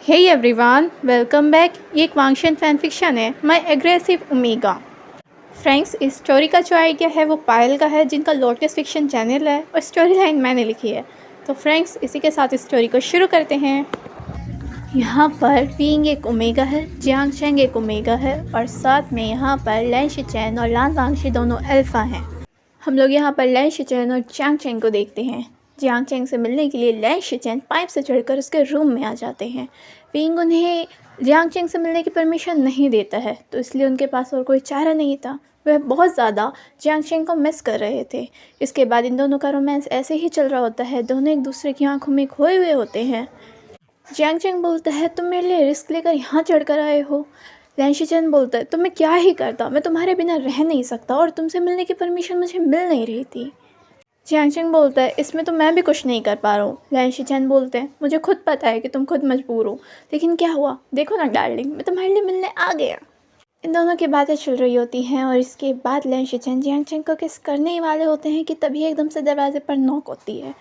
Hey everyone, welcome back. ये एक वांगशन fan fiction है, माय एग्रेसिव ओमेगा। फ्रेंड्स, इस स्टोरी का जो आइडिया है वो पायल का है, जिनका लोटस फिक्शन चैनल है, और स्टोरी लाइन मैंने लिखी है। तो फ्रेंड्स, इसी के साथ इस स्टोरी को शुरू करते हैं। यहाँ पर विंग एक ओमेगा है, जियांग चेंग एक ओमेगा है, और साथ में यहाँ पर लैन शिचेन और लान वांगशी दोनों अल्फा हैं। हम लोग यहाँ पर लैन शिचेन और जियांग चेंग को देखते हैं। जियांग चेंग से मिलने के लिए लैन शिचेन पाइप से चढ़कर उसके रूम में आ जाते हैं। विंग उन्हें जियांग चेंग से मिलने की परमिशन नहीं देता है, तो इसलिए उनके पास और कोई चारा नहीं था। वह बहुत ज़्यादा जियांग चेंग को मिस कर रहे थे। इसके बाद इन दोनों का रोमांस ऐसे ही चल रहा होता है। दोनों एक दूसरे की आंखों में खोए हुए होते हैं। जियांग चेंग बोलता है, तुम मेरे लिए रिस्क लेकर यहाँ चढ़कर आए हो। लैन शिचेन बोलता है, तो मैं क्या ही करता, मैं तुम्हारे बिना रह नहीं सकता और तुमसे मिलने की परमिशन मुझे मिल नहीं रही थी। जियांग चेंग बोलता है, इसमें तो मैं भी कुछ नहीं कर पा रहा हूँ। लैन शिचेन बोलते हैं, मुझे खुद पता है कि तुम खुद मजबूर हो, लेकिन क्या हुआ, देखो ना डार्लिंग, मैं तुम्हारे लिए मिलने आ गया। इन दोनों की बातें चल रही होती हैं और इसके बाद लैन शिचेन जियांग चेंग को किस करने ही वाले होते हैं कि तभी एकदम से दरवाजे पर नॉक होती है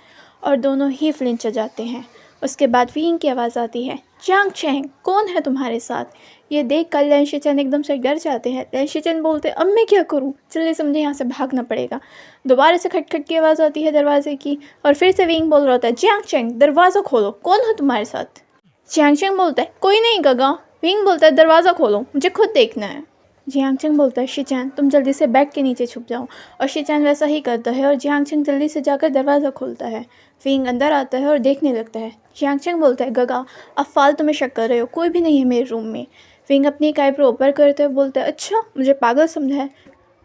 और दोनों ही फ्लिंच हो जाते हैं। उसके बाद विंग की आवाज़ आती है, जियांग चेंग, कौन है तुम्हारे साथ? ये देख कर लैन शिचेन एकदम से डर जाते हैं। लैन शिचेन बोलते, अब मैं क्या करूँ, जल्दी से मुझे यहाँ से भागना पड़ेगा। दोबारा से खटखट की आवाज़ आती है दरवाजे की और फिर से विंग बोल रहा होता है, जियांग चेंग, दरवाज़ा खोलो, कौन हो तुम्हारे साथ? जियांग चेंग बोलता है, कोई नहीं गगा। विंग बोलता है, दरवाज़ा खोलो, मुझे खुद देखना है। जियांग चेंग बोलता है, शिचेन, तुम जल्दी से बेड के नीचे छुप जाओ। और शिचेन वैसा ही करता है और जियांग चेंग जल्दी से जाकर दरवाज़ा खोलता है। विंग अंदर आता है और देखने लगता है। जियांग चेंग बोलता है, गगा, आप फालतू में शक कर रहे हो, कोई भी नहीं है मेरे रूम में। विंग अपनी एक आईब्रो ऊपर करते हुए बोलता है, अच्छा, मुझे पागल समझा है।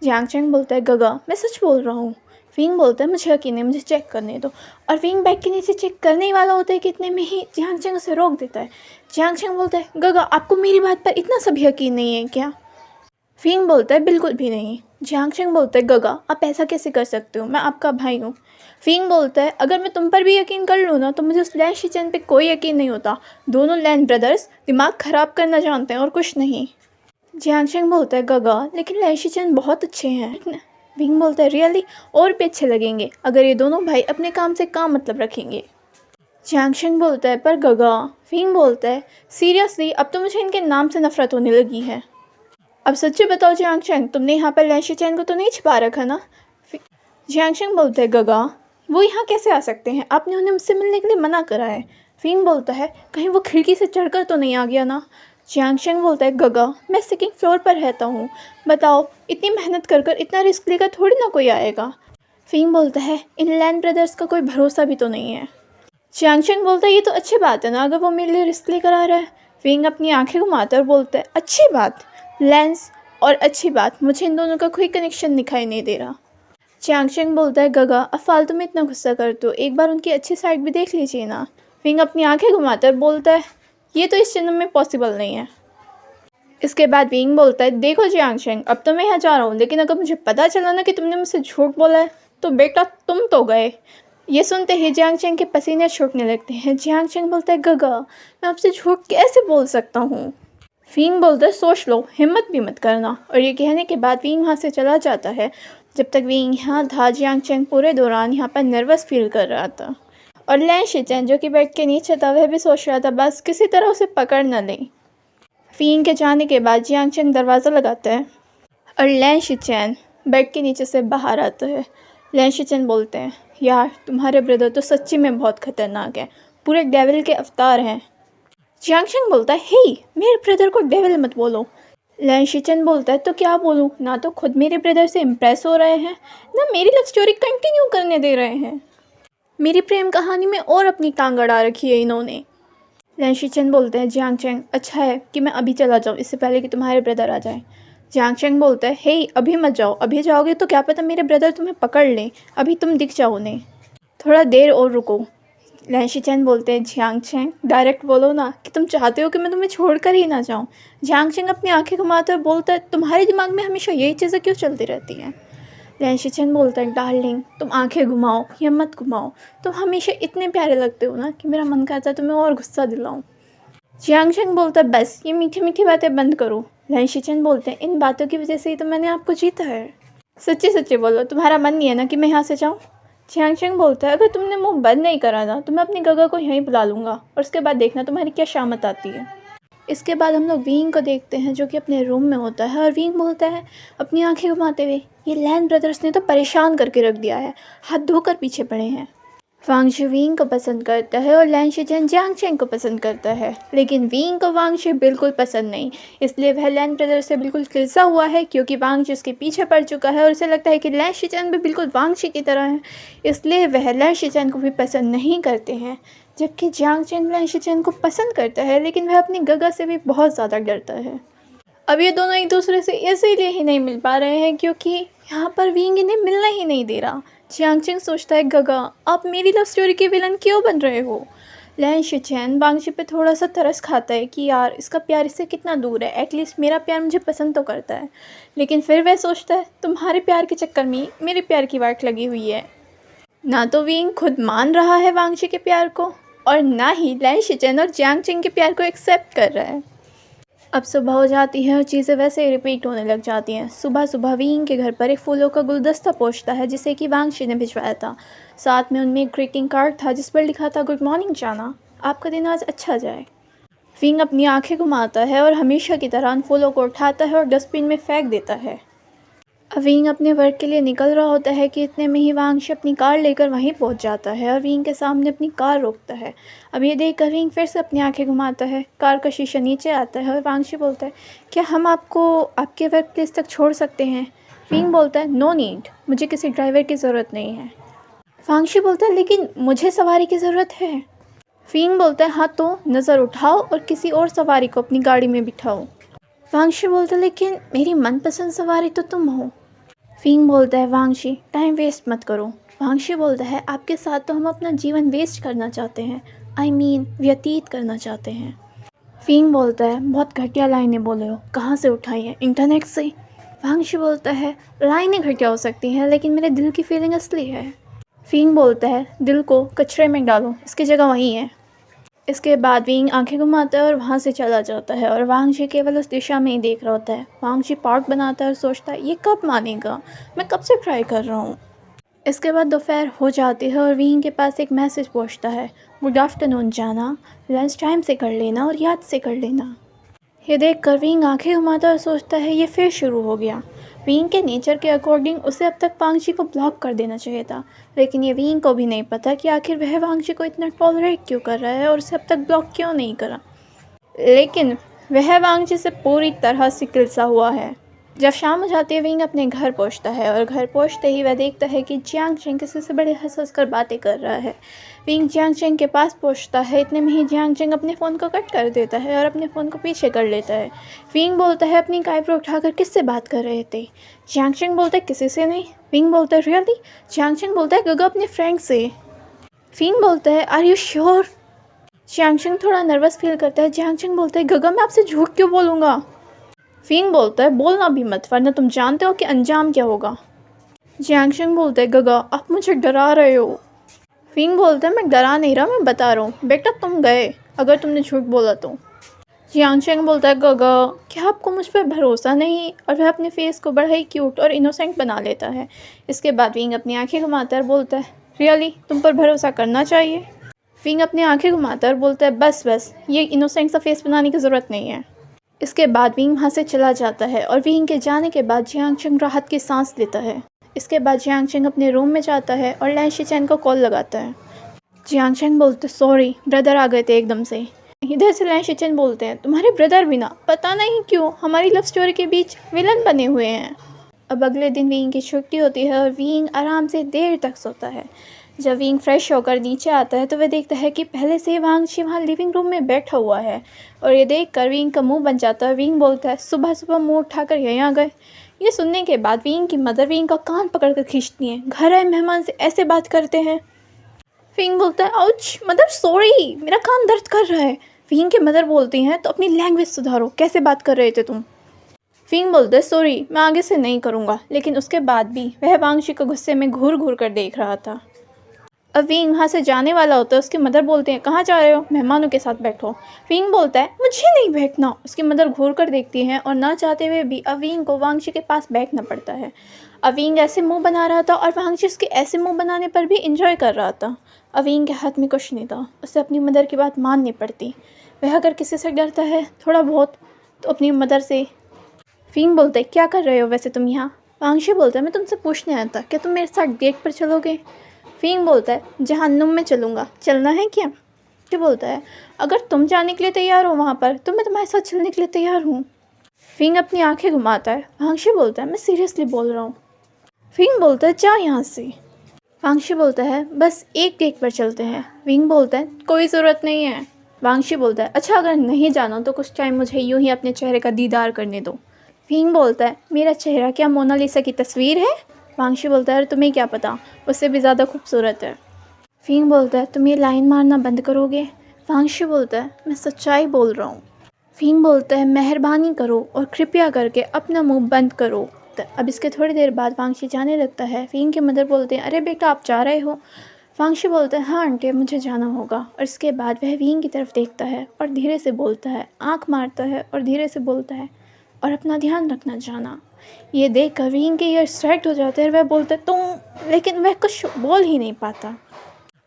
जियांग चेंग बोलता है, गगा, मैं सच बोल रहा हूँ। विंग बोलता है, मुझे यकीन नहीं, मुझे चेक करने दो। और विंग बैग के नीचे चेक करने ही वाला होता है कि इतने में ही जियांग चेंग उसे रोक देता है। जियांग चेंग बोलता है, गगा, आपको मेरी बात पर इतना सब यकीन नहीं है क्या? विंग बोलता है, बिल्कुल भी नहीं। जियांग चेंग बोलता है, गगा, आप ऐसा कैसे कर सकते हो, मैं आपका भाई हूँ। विंग बोलता है, अगर मैं तुम पर भी यकीन कर लूँ ना तो मुझे उस लैन शिचेन पे कोई यकीन नहीं होता। दोनों लैन ब्रदर्स दिमाग ख़राब करना जानते हैं और कुछ नहीं। जियांग चेंग बोलता है, गगा, लेकिन लैन शिचेन बहुत अच्छे हैं। विंग बोलता है, रियली, और भी अच्छे लगेंगे अगर ये दोनों भाई अपने काम से काम मतलब रखेंगे। जियांग चेंग बोलता है, पर गगा। विंग बोलता है, सीरियसली, अब तो मुझे इनके नाम से नफरत होने लगी है। अब सच्ची बताओ जियांग चेंग, तुमने यहाँ पर लैन शिचेन को तो नहीं छिपा रखा ना? जियांग चेंग बोलता है, गगा, वो यहाँ कैसे आ सकते हैं, आपने उन्हें मुझसे मिलने के लिए मना करा है। विंग बोलता है, कहीं वो खिड़की से चढ़कर तो नहीं आ गया ना? जियांग चेंग बोलता है, गगा, मैं सेकंड फ्लोर पर रहता हूँ, बताओ, इतनी मेहनत कर कर इतना रिस्क लेकर थोड़ी ना कोई आएगा। विंग बोलता है, इन लैन ब्रदर्स का कोई भरोसा भी तो नहीं है। जियांग चेंग बोलता है, ये तो अच्छी बात है ना, अगर वो मेरे लिए रिस्क लेकर आ रहा है। विंग अपनी आंखें घुमाता और बोलता है, अच्छी बात, लेंस और अच्छी बात, मुझे इन दोनों का कोई कनेक्शन दिखाई नहीं दे रहा। जियांग चेंग बोलता है, गगा, अब फालतू में इतना गुस्सा करते हो, एक बार उनकी अच्छी साइड भी देख लीजिए ना। विंग अपनी आंखें घुमाता और बोलता है, ये तो इस जन्म में पॉसिबल नहीं है। इसके बाद विंग बोलता है, देखो जियांग चेंग, अब तो मैं यहाँ जा रहा हूँ, लेकिन अगर मुझे पता चला ना कि तुमने मुझसे झूठ बोला है तो बेटा तुम तो गए। ये सुनते ही जियांग चेंग के पसीने छूटने लगते हैं। जियांग चेंग बोलता है, गगा, मैं आपसे झूठ कैसे बोल सकता हूँ? विंग बोलता है, सोच लो, हिम्मत भी मत करना। और ये कहने के बाद विंग वहाँ से चला जाता है। जब तक विंग यहाँ था, जियांग चेंग पूरे दौरान यहाँ पर नर्वस फील कर रहा था। और लैन शिचेन जो कि बेड के नीचे था, वह भी सोच रहा था बस किसी तरह उसे पकड़ न लें। विंग के जाने के बाद जियांग चेंग दरवाज़ा लगाता है और लैन शिचेन बेड के नीचे से बाहर आता है। लैन शिचेन बोलते हैं, यार, तुम्हारे ब्रदर तो सच्ची में बहुत खतरनाक है, पूरे डेविल के अवतार हैं। जियांग चेंग बोलता है, हे, मेरे ब्रदर को डेविल मत बोलो। लैन शिचेन बोलता है, तो क्या बोलूँ, ना तो खुद मेरे ब्रदर से इम्प्रेस हो रहे हैं, ना मेरी लव स्टोरी कंटिन्यू करने दे रहे हैं। मेरी प्रेम कहानी में और अपनी टांग अड़ा रखी है इन्होंने। लैन शिचेन बोलते हैं, जियांग चेंग, अच्छा है कि मैं अभी चला जाऊँ, इससे पहले कि तुम्हारे ब्रदर आ जाए। जियांग चेंग बोलता है, हे, अभी मत जाओ, अभी जाओगे तो क्या पता मेरे ब्रदर तुम्हें पकड़ लें, अभी तुम दिख जाओ उन्हें, थोड़ा देर और रुको। लैन शिचेन बोलते हैं, जियांग चेंग, डायरेक्ट बोलो ना कि तुम चाहते हो कि मैं तुम्हें छोड़कर ही ना जाऊँ। जियांग चेंग अपनी आंखें घुमाते हुए बोलता है, तुम्हारे दिमाग में हमेशा यही चीज़ें क्यों चलती रहती हैं? लैन शिचेन बोलता है, डार्लिंग, तुम आंखें घुमाओ या मत घुमाओ, तुम हमेशा इतने प्यारे लगते हो ना कि मेरा मन करता है तुम्हें और गुस्सा दिलाऊं। जियांग चेंग बोलता है, बस ये मीठी मीठी बातें बंद करो। लैन शिचेन बोलते हैं, इन बातों की वजह से ही तो मैंने आपको जीता है। सच्ची सच्ची बोलो, तुम्हारा मन नहीं है ना कि मैं यहाँ से जाऊँ? जियांगशेंग बोलता है, अगर तुमने मुंह बंद नहीं करा ना तो मैं अपनी गगा को यहीं बुला लूँगा और उसके बाद देखना तुम्हारी क्या शामत आती है। इसके बाद हम लोग विंग को देखते हैं जो कि अपने रूम में होता है और विंग बोलता है अपनी आंखें घुमाते हुए, ये लैन ब्रदर्स ने तो परेशान करके रख दिया है, हाथ धोकर पीछे पड़े हैं। वांग शी विंग को पसंद करता है और लैन शिचेन जियांगशेंग को पसंद करता है, लेकिन विंग को वांग शी बिल्कुल पसंद नहीं, इसलिए वह लैन ब्रदर से बिल्कुल खिलसा हुआ है क्योंकि वांग शी उसके पीछे पड़ चुका है और उसे लगता है कि लैन शिचेन भी बिल्कुल वांग शी की तरह है, इसलिए वह लैन शिचेन को भी पसंद नहीं करते हैं। जबकि जियांगशेंग लैन शिचेन को पसंद करता है, लेकिन वह अपनी गगा से भी बहुत ज़्यादा डरता है। अब ये दोनों एक दूसरे से इसीलिए ही नहीं मिल पा रहे हैं क्योंकि यहाँ पर विंग इन्हें मिलना ही नहीं दे रहा। जियांगशेंग सोचता है, गगा आप मेरी लव स्टोरी के विलन क्यों बन रहे हो। लैन शिचेन वांग शी पे थोड़ा सा तरस खाता है कि यार इसका प्यार इससे कितना दूर है, एटलीस्ट मेरा प्यार मुझे पसंद तो करता है, लेकिन फिर वह सोचता है तुम्हारे प्यार के चक्कर में मेरे प्यार की वाट लगी हुई है। ना तो विंग खुद मान रहा है वांग शी के प्यार को और ना ही लैन शिचेन और जियांगशेंग के प्यार को एक्सेप्ट कर रहा है। अब सुबह हो जाती है और चीज़ें वैसे ही रिपीट होने लग जाती हैं। सुबह सुबह विंग के घर पर एक फूलों का गुलदस्ता पहुंचता है जिसे कि वांग शी ने भिजवाया था। साथ में उनमें एक ग्रीटिंग कार्ड था जिस पर लिखा था, गुड मॉर्निंग जाना, आपका दिन आज अच्छा जाए। विंग अपनी आंखें घुमाता है और हमेशा की तरह उन फूलों को उठाता है और डस्टबिन में फेंक देता है। अब विंग अपने वर्क के लिए निकल रहा होता है कि इतने में ही वांग शी अपनी कार लेकर वहीं पहुंच जाता है और विंग के सामने अपनी कार रोकता है। अब ये देखकर विंग फिर से अपनी आंखें घुमाता है, कार का शीशा नीचे आता है और वांग शी बोलता है, क्या हम आपको आपके वर्क प्लेस तक छोड़ सकते हैं। विंग बोलता है, नो नीड, मुझे किसी ड्राइवर की ज़रूरत नहीं है। वांग शी बोलता है, लेकिन मुझे सवारी की ज़रूरत है। विंग बोलता है, हाँ तो नज़र उठाओ और किसी और सवारी को अपनी गाड़ी में बिठाओ। वांग शी बोलता है, लेकिन मेरी मनपसंद सवारी तो तुम हो। विंग बोलता है, वांग शी टाइम वेस्ट मत करो। वांग शी बोलता है, आपके साथ तो हम अपना जीवन वेस्ट करना चाहते हैं, I mean व्यतीत करना चाहते हैं। विंग बोलता है, बहुत घटिया लाइनें बोले हो, कहाँ से उठाई है, इंटरनेट से। वांग शी बोलता है, लाइनें घटिया हो सकती हैं लेकिन मेरे दिल की फीलिंग असली है। विंग बोलता है, दिल को कचरे में डालो, इसकी जगह वहीं है। इसके बाद विंग आंखें घुमाता है और वहाँ से चला जाता है और वांग शी केवल उस दिशा में ही देख रहा होता है। वांग शी पार्क बनाता है और सोचता है, ये कब मानेगा, मैं कब से ट्राई कर रहा हूँ। इसके बाद दोपहर हो जाती है और विंग के पास एक मैसेज पहुँचता है, गुड आफ्टरनून जाना, लंच टाइम से कर लेना और याद से कर लेना। ये देख कर विंग आँखें घुमाता और सोचता है, ये फिर शुरू हो गया। विंग के नेचर के अकॉर्डिंग उसे अब तक वांग शी को ब्लॉक कर देना चाहिए था, लेकिन ये विंग को भी नहीं पता कि आखिर वह वांग शी को इतना टॉलरेट क्यों कर रहा है और उसे अब तक ब्लॉक क्यों नहीं करा। लेकिन वह वांग शी से पूरी तरह से किलसा हुआ है। जब शाम हो जाती है विंग अपने घर पहुंचता है और घर पहुंचते ही वह देखता है कि जियांगशेंग किसी से बड़े हंस कर बातें कर रहा है। विंग जियांगशेंग के पास पहुंचता है, इतने में ही जियांगशेंग अपने फ़ोन को कट कर देता है और अपने फ़ोन को पीछे कर लेता है। विंग बोलता है, अपनी आईब्रो उठाकर किससे बात कर रहे थे। जियांगशेंग बोलता है, किसी से नहीं। विंग बोलता है, रियली। जियांगशेंग बोलता है, गगा अपने फ्रेंड से। विंग बोलता है, आर यू श्योर। जियांगशेंग थोड़ा नर्वस फील करता है। जियांगशेंग बोलता है, गगा मैं आपसे झूठ क्यों बोलूँगा। विंग बोलता है, बोलना भी मत वरना तुम जानते हो कि अंजाम क्या होगा। जियांगशेंग बोलता है, गगा आप मुझे डरा रहे हो। विंग बोलता है, मैं डरा नहीं रहा, मैं बता रहा हूँ, बेटा तुम गए अगर तुमने झूठ बोला तो। जियांगशेंग बोलता है, गगा क्या आपको मुझ पर भरोसा नहीं, और वह अपने फेस को बड़ा ही क्यूट और इनोसेंट बना लेता है। इसके बाद विंग अपनी आंखें घुमाता है और बोलता है, रियली तुम पर भरोसा करना चाहिए। विंग अपनी आंखें घुमाता है और बोलता है, बस बस ये इनोसेंट सा फेस बनाने की ज़रूरत नहीं है। इसके बाद विंग वहाँ से चला जाता है और विंग के जाने के बाद जियांगशेंग राहत की सांस लेता है। इसके बाद जियांगशेंग अपने रूम में जाता है और लैन शिचेन को कॉल लगाता है। जियांगशेंग बोलते, सॉरी ब्रदर आ गए थे एकदम से। इधर से लैन शिचेन बोलते हैं, तुम्हारे ब्रदर भी ना पता नहीं क्यों हमारी लव स्टोरी के बीच विलन बने हुए हैं। अब अगले दिन विंग की छुट्टी होती है और विंग आराम से देर तक सोता है। जब विंग फ्रेश होकर नीचे आता है तो वह देखता है कि पहले से वांग शी वहाँ लिविंग रूम में बैठा हुआ है और ये देखकर विंग का मुंह बन जाता है। विंग बोलता है, सुबह सुबह मुंह उठाकर यहीं आ गए। ये सुनने के बाद विंग की मदर विंग का कान पकड़कर खींचती हैं, घर आए मेहमान से ऐसे बात करते हैं। विंग बोलता है, आउच मदर सॉरी, मेरा कान दर्द कर रहा है। विंग के मदर बोलती हैं, तो अपनी लैंग्वेज सुधारो, कैसे बात कर रहे थे तुम। विंग बोलता है, सॉरी मैं आगे से नहीं करूँगा, लेकिन उसके बाद भी वह वांग शी को गुस्से में घूर घूर कर देख रहा था। अब विंग वहाँ से जाने वाला होता है। उसकी मदर बोलते हैं कहाँ जा रहे हो, मेहमानों के साथ बैठो। विंग बोलता है मुझे नहीं बैठना। उसकी मदर घूर कर देखती है और ना चाहते हुए भी अविंग को वांगची के पास बैठना पड़ता है। अविंग ऐसे मुंह बना रहा था और वांगची उसके ऐसे मुंह बनाने पर भी इंजॉय कर रहा था। अविंग के हाथ में कुछ नहीं था, उसे अपनी मदर की बात माननी पड़ती। वह अगर किसी से डरता है थोड़ा बहुत तो अपनी मदर से। विंग बोलता है क्या कर रहे हो वैसे तुम यहाँ। वांगची बोलता है मैं तुमसे पूछने आया था क्या तुम मेरे साथ डेट पर चलोगे। विंग बोलता है जहन्नुम में चलूँगा, चलना है क्या। वो बोलता है अगर तुम जाने के लिए तैयार हो वहाँ पर तो मैं तुम्हारे साथ चलने के लिए तैयार हूँ। विंग अपनी आंखें घुमाता है। वांगची बोलता है मैं सीरियसली बोल रहा हूँ। विंग बोलता है जा यहाँ से। वांगची बोलता है बस एक डेट पर चलते हैं। विंग बोलता है कोई ज़रूरत नहीं है। वांगची बोलता है अच्छा अगर नहीं जाना तो कुछ टाइम मुझे यूं ही अपने चेहरे का दीदार करने दो। विंग बोलता है मेरा चेहरा क्या मोनालिसा की तस्वीर है। वांगची बोलता है अरे तुम्हें क्या पता, उससे भी ज़्यादा खूबसूरत है। विंग बोलता है तुम ये लाइन मारना बंद करोगे। वांगची बोलता है मैं सच्चाई बोल रहा हूँ। विंग बोलता है मेहरबानी करो और कृपया करके अपना मुंह बंद करो। अब इसके थोड़ी देर बाद वांगची जाने लगता है। विंग की मदर बोलते हैं अरे बेटा आप जा रहे हो। वांगची बोलता है हाँ आंटी मुझे जाना होगा। और इसके बाद वह विंग की तरफ देखता है और धीरे से बोलता है, आँख मारता है और धीरे से बोलता है और अपना ध्यान रखना जाना। ये देख कर विंग के ईयर स्ट्राइक हो जाते हैं और वह बोलता है तुम, लेकिन वह कुछ बोल ही नहीं पाता।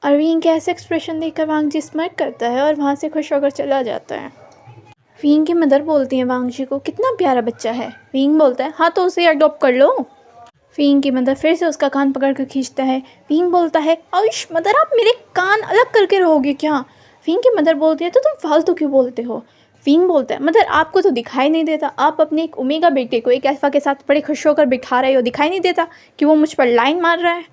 और विंग के ऐसे एक्सप्रेशन देखकर वांगची स्माइल करता है और वहाँ से खुश होकर चला जाता है। विंग की मदर बोलती है वांगची को कितना प्यारा बच्चा है। विंग बोलता है हाँ तो उसे अडॉप्ट कर लो। विंग की मदर फिर से उसका कान पकड़ कर खींचता है। विंग बोलता है आयुष मदर आप मेरे कान अलग करके रहोगे क्या। विंग की मदर बोलती है तो तुम फालतू क्यों बोलते हो। विंग बोलता है मदर आपको तो दिखाई नहीं देता, आप अपने एक ओमेगा बेटे को एक अल्फा के साथ बड़े खुश होकर बिठा रहे हो, दिखाई नहीं देता कि वो मुझ पर लाइन मार रहा है।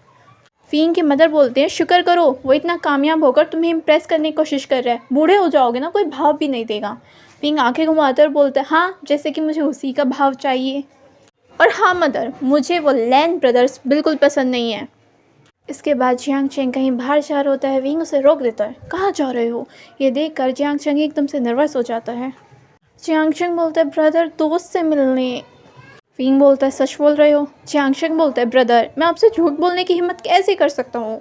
विंग की मदर बोलते हैं शुक्र करो वो इतना कामयाब होकर तुम्हें इम्प्रेस करने की कोशिश कर रहा है, बूढ़े हो जाओगे ना कोई भाव भी नहीं देगा। विंग आंखें घुमाकर बोलता है हाँ जैसे कि मुझे उसी का भाव चाहिए। और हाँ मदर मुझे वो लैन ब्रदर्स बिल्कुल पसंद नहीं है। इसके बाद जियांग चेंग कहीं बाहर जा रहा होता है। विंग उसे रोक देता है कहाँ जा रहे हो। ये देख कर जियांग चेंग एकदम से नर्वस हो जाता है। जियांग चेंग बोलता है ब्रदर दोस्त से मिलने। विंग बोलता है सच बोल रहे हो। जियांग चेंग बोलता है ब्रदर मैं आपसे झूठ बोलने की हिम्मत कैसे कर सकता हूँ।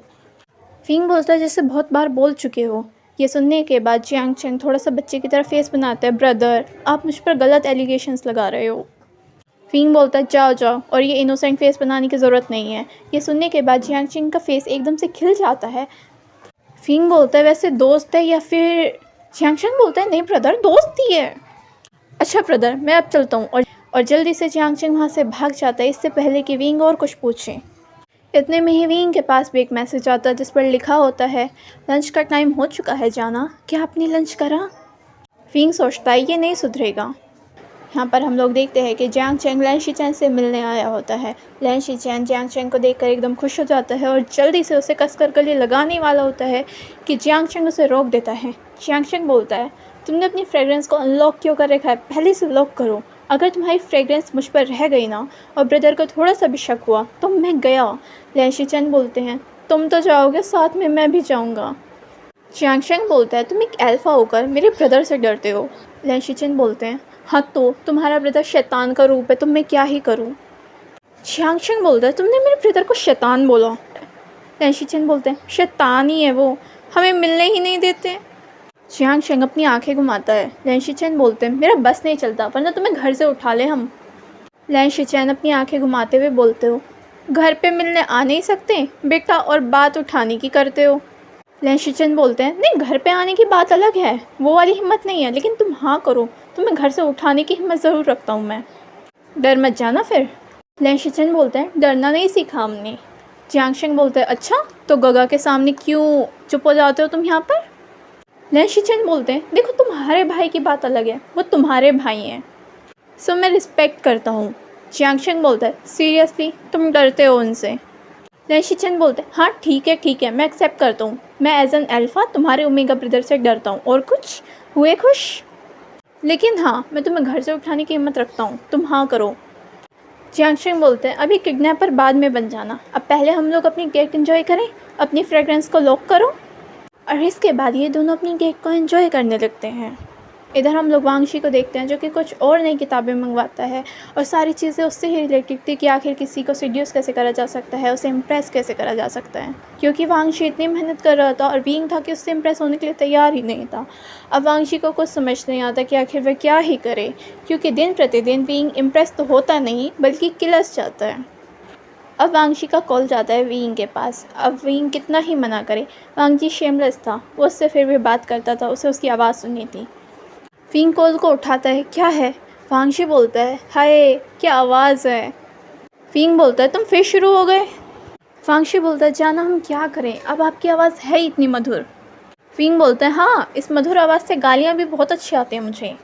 विंग बोलता है जैसे बहुत बार बोल चुके हो। ये सुनने के बाद जियांग चेंग थोड़ा सा बच्चे की तरह फेस बनाता है ब्रदर आप मुझ पर गलत एलिगेशंस लगा रहे हो। विंग बोलता है जाओ जाओ और ये इनोसेंट फेस बनाने की ज़रूरत नहीं है। ये सुनने के बाद जियांग चेंग का फेस एकदम से खिल जाता है। विंग बोलता है वैसे दोस्त है या फिर। जियांग चेंग बोलता है नहीं ब्रदर दोस्त ही है। अच्छा ब्रदर मैं अब चलता हूँ। और जल्दी से जियांग चेंग वहाँ से भाग जाता है इससे पहले कि विंग और कुछ पूछें। इतने में ही विंग के पास भी एक मैसेज आता है जिस पर लिखा होता है लंच का टाइम हो चुका है जाना, क्या आपने लंच करा। विंग सोचता है ये नहीं सुधरेगा। यहाँ पर हम लोग देखते हैं कि जियांग चेंग लैन शीचैन से मिलने आया होता है। लैन शीचैन जियांग चेंग को देखकर एकदम खुश हो जाता है और जल्दी से उसे कसकर गले लगाने वाला होता है कि जियांग चेंग उसे रोक देता है। जियांग चेंग बोलता है तुमने अपनी फ्रेगरेंस को अनलॉक क्यों कर रखा है, पहले से लॉक करो। अगर तुम्हारी फ्रेगरेंस मुझ पर रह गई ना और ब्रदर को थोड़ा सा भी शक हुआ तो मैं गया। लैन शीचैन बोलते हैं तुम तो जाओगे साथ में मैं भी जाऊँगा। जियांग चेंग बोलता है तुम एक अल्फा होकर मेरे ब्रदर से डरते हो। लैन शीचैन बोलते हैं हाँ तो तुम्हारा ब्रदर शैतान का रूप है तो मैं क्या ही करूँ। जियांग चेंग बोलता है तुमने मेरे ब्रदर को शैतान बोला। लैन शीचैन बोलते हैं शैतान ही है वो, हमें मिलने ही नहीं देते। जियांग चेंग अपनी आंखें घुमाता है। लैन शीचैन बोलते हैं मेरा बस नहीं चलता वरना तुम्हें घर से उठा ले हम। लैन शीचैन अपनी आंखें घुमाते हुए बोलते हो घर पे मिलने आ नहीं सकते बेटा और बात उठाने की करते हो। लैन शीचैन बोलते हैं नहीं घर पे आने की बात अलग है, वो वाली हिम्मत नहीं है, लेकिन तुम हाँ करो तुम्हें घर से उठाने की हिम्मत ज़रूर रखता हूँ मैं, डर मत जाना फिर। लैन शीचैन बोलते हैं डरना नहीं सीखा हमने। जियांग चेंग बोलते हैं अच्छा तो गगा के सामने क्यों चुप हो जाते हो तुम यहाँ पर। लैन शीचैन बोलते हैं देखो तुम्हारे भाई की बात अलग है, वो तुम्हारे भाई हैं सो मैं रिस्पेक्ट करता हूँ। जियांग चेंग बोलता है सीरियसली तुम डरते हो उनसे। लैन शीचैन बोलते हैं हाँ ठीक है मैं एक्सेप्ट करता हूँ, मैं एज एन अल्फा तुम्हारे ओमेगा ब्रदर से डरता हूँ और कुछ हुए खुश, लेकिन हाँ मैं तुम्हें घर से उठाने की हिम्मत रखता हूँ, तुम हाँ करो। जियांग चेंग बोलते हैं अभी किडनैपर बाद में बन जाना, अब पहले हम लोग अपनी केक एंजॉय करें, अपनी फ्रेगरेंस को लॉक करो। और इसके बाद ये दोनों अपनी केक को एंजॉय करने लगते हैं। इधर हम लोग वांगशी को देखते हैं जो कि कुछ और नई किताबें मंगवाता है और सारी चीज़ें उससे ही रिलेटेड थी कि आखिर किसी को सीड्यूस कैसे करा जा सकता है, उसे इम्प्रेस कैसे करा जा सकता है, क्योंकि वांगशी इतनी मेहनत कर रहा था और विंग था कि उससे इम्प्रेस होने के लिए तैयार ही नहीं था। अब वांगशी को कुछ समझ नहीं आता कि आखिर वह क्या ही करे, क्योंकि दिन प्रतिदिन विंग इम्प्रेस तो होता नहीं बल्कि किलस जाता है। अब वांगशी का कॉल जाता है विंग के पास। अब विंग कितना ही मना करे, वांगशी शेमलेस था, वो उससे फिर भी बात करता था, उसे उसकी आवाज़ सुननी थी। विंग कॉल को उठाता है। क्या है? वांगशी बोलता है, हाय क्या आवाज़ है। विंग बोलता है, तुम फिर शुरू हो गए। वांगशी बोलता है, जाना हम क्या करें, अब आपकी आवाज़ है इतनी मधुर। विंग बोलता है, हाँ इस मधुर आवाज़ से गालियाँ भी बहुत अच्छी आती हैं मुझे।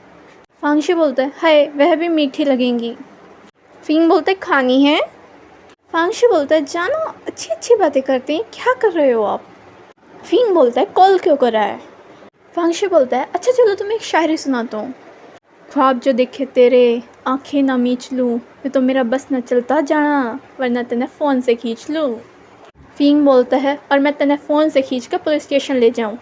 वांगशी बोलता है, हाय वह भी मीठी लगेंगी। विंग बोलता है, खानी है। वांगशी बोलता है, जाना अच्छी अच्छी बातें करते हैं, क्या कर रहे हो आप। विंग बोलता है, कॉल क्यों कर रहा है। वांगशी बोलता है, अच्छा चलो तुम्हें एक शायरी सुनाता हूँ। ख्वाब जो देखे तेरे आंखें ना मीच लूँ, मैं तो मेरा बस न चलता जाना, वरना तेने फ़ोन से खींच लूँ। विंग बोलता है, और मैं तेने फ़ोन से खींच कर पुलिस स्टेशन ले जाऊँ।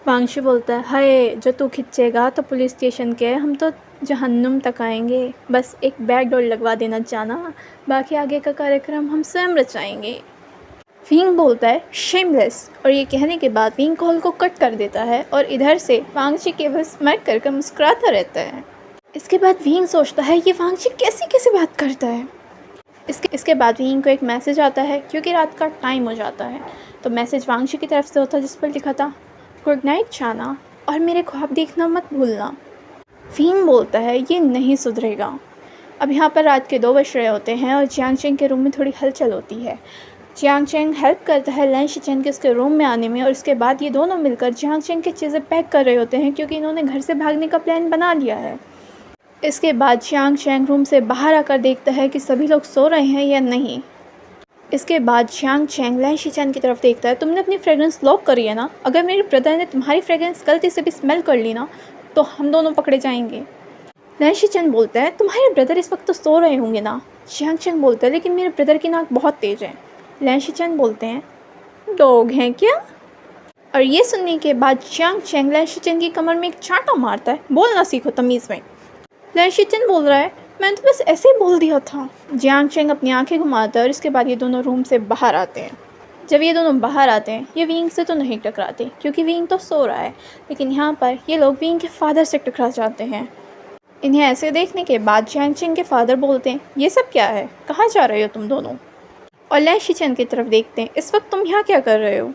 वांगशी बोलता है, हाय जो तू खींचेगा तो पुलिस स्टेशन के हम तो जहन्नुम तक आएंगे, बस एक बैक डोर लगवा देना जाना, बाकी आगे का कार्यक्रम हम स्वयं रचाएंगे। विंग बोलता है, शेमलेस, और ये कहने के बाद विंग कॉल को कट कर देता है और इधर से वांगशी केवल स्माइल कर मुस्कुराता रहता है। इसके बाद विंग सोचता है ये वांगशी कैसी कैसी बात करता है। इसके बाद विंग को एक मैसेज आता है क्योंकि रात का टाइम हो जाता है। तो मैसेज वांगशी की तरफ से होता है जिस पर लिखा था, गुड नाइट चाना, और मेरे ख्वाब देखना मत भूलना। विंग बोलता है ये नहीं सुधरेगा। अब यहाँ पर रात के 2 बज रहे होते हैं और जियांग चेंग के रूम में थोड़ी हलचल होती है। जियांग चेंग हेल्प करता है लैन शिचेन के उसके रूम में आने में और उसके बाद ये दोनों मिलकर जियांग चेंग की चीज़ें पैक कर रहे होते हैं क्योंकि इन्होंने घर से भागने का प्लान बना लिया है। इसके बाद जियांग चेंग रूम से बाहर आकर देखता है कि सभी लोग सो रहे हैं या नहीं। इसके बाद जियांग चेंग लैन शिचेन की तरफ देखता है, तुमने अपनी फ्रेगरेंस लॉक करी है ना, अगर मेरे ब्रदर ने तुम्हारी फ्रेगरेंस गलती से भी स्मेल कर ली ना तो हम दोनों पकड़े जाएंगे। लैन शिचेन बोलता है, तुम्हारे ब्रदर इस वक्त तो सो रहे होंगे ना। जियांग चेंग बोलता है, लेकिन मेरे ब्रदर की नाक बहुत तेज़ है। लैन शिचेन बोलते हैं, डॉग हैं क्या। और ये सुनने के बाद जियांग चेंग लैन शिचेन की कमर में एक चांटा मारता है, बोलना सीखो तमीज़ में। लैन शिचेन बोल रहा है, मैंने तो बस ऐसे ही बोल दिया था। जियांग चेंग अपनी आंखें घुमाता है और इसके बाद ये दोनों रूम से बाहर आते हैं। जब ये दोनों बाहर आते हैं ये विंग से तो नहीं टकराते क्योंकि विंग तो सो रहा है, लेकिन यहाँ पर ये लोग विंग के फादर से टकरा जाते हैं। इन्हें ऐसे देखने के बाद जियांग चेंग के फादर बोलते हैं, ये सब क्या है, कहाँ जा रहे हो तुम दोनों। और लैन शिचेन की तरफ देखते हैं, इस वक्त तुम यहाँ क्या कर रहे हो।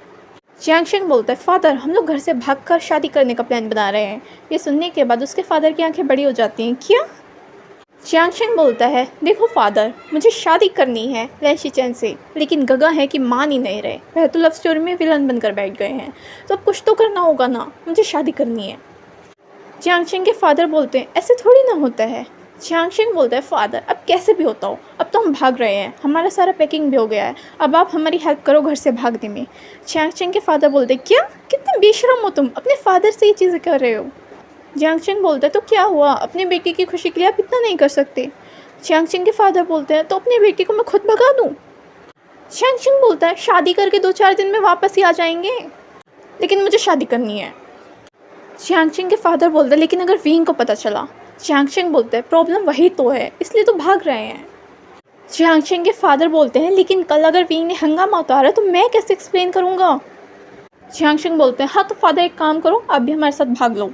जियांग चेंग बोलता है, फादर हम लोग घर से भागकर शादी करने का प्लान बना रहे हैं। ये सुनने के बाद उसके फादर की आंखें बड़ी हो जाती हैं, क्या। जियांग चेंग बोलता है, देखो फादर मुझे शादी करनी है लैन शिचेन से, लेकिन गगा है कि मान ही नहीं रहे, वह तो लव स्टोरी में विलन बनकर बैठ गए हैं, तो अब कुछ तो करना होगा ना, मुझे शादी करनी है। जियांग चेंग के फादर बोलते हैं, ऐसे थोड़ी ना होता है। जियांग चेंग बोलता है, फादर अब कैसे भी होता हो, अब तो हम भाग रहे हैं, हमारा सारा पैकिंग भी हो गया है, अब आप हमारी हेल्प करो घर से भागने में। जियांग चेंग के फादर बोलते हैं, क्या, कितने बेशरम हो तुम, अपने फादर से ये चीज़ें कर रहे हो। जियांग चेंग बोलता है, तो क्या हुआ, अपनी बेटी की खुशी के लिए आप इतना नहीं कर सकते। जियांग चेंग के फादर बोलते हैं, तो अपनी बेटी को मैं खुद भगा दूँ। जियांग चेंग बोलता है, शादी करके 2-4 दिन में वापस ही आ जाएंगे, लेकिन मुझे शादी करनी है। जियांग चेंग के फादर बोलते हैं, लेकिन अगर विंग को पता चला। जियांग चेंग बोलते हैं, प्रॉब्लम वही तो है, इसलिए तो भाग रहे हैं। जियांग चेंग के फादर बोलते हैं, लेकिन कल अगर विंग ने हंगामा उतारा तो मैं कैसे एक्सप्लेन करूँगा। जियांग चेंग बोलते हैं, हाँ तो फादर एक काम करो, आप भी हमारे साथ भाग लो।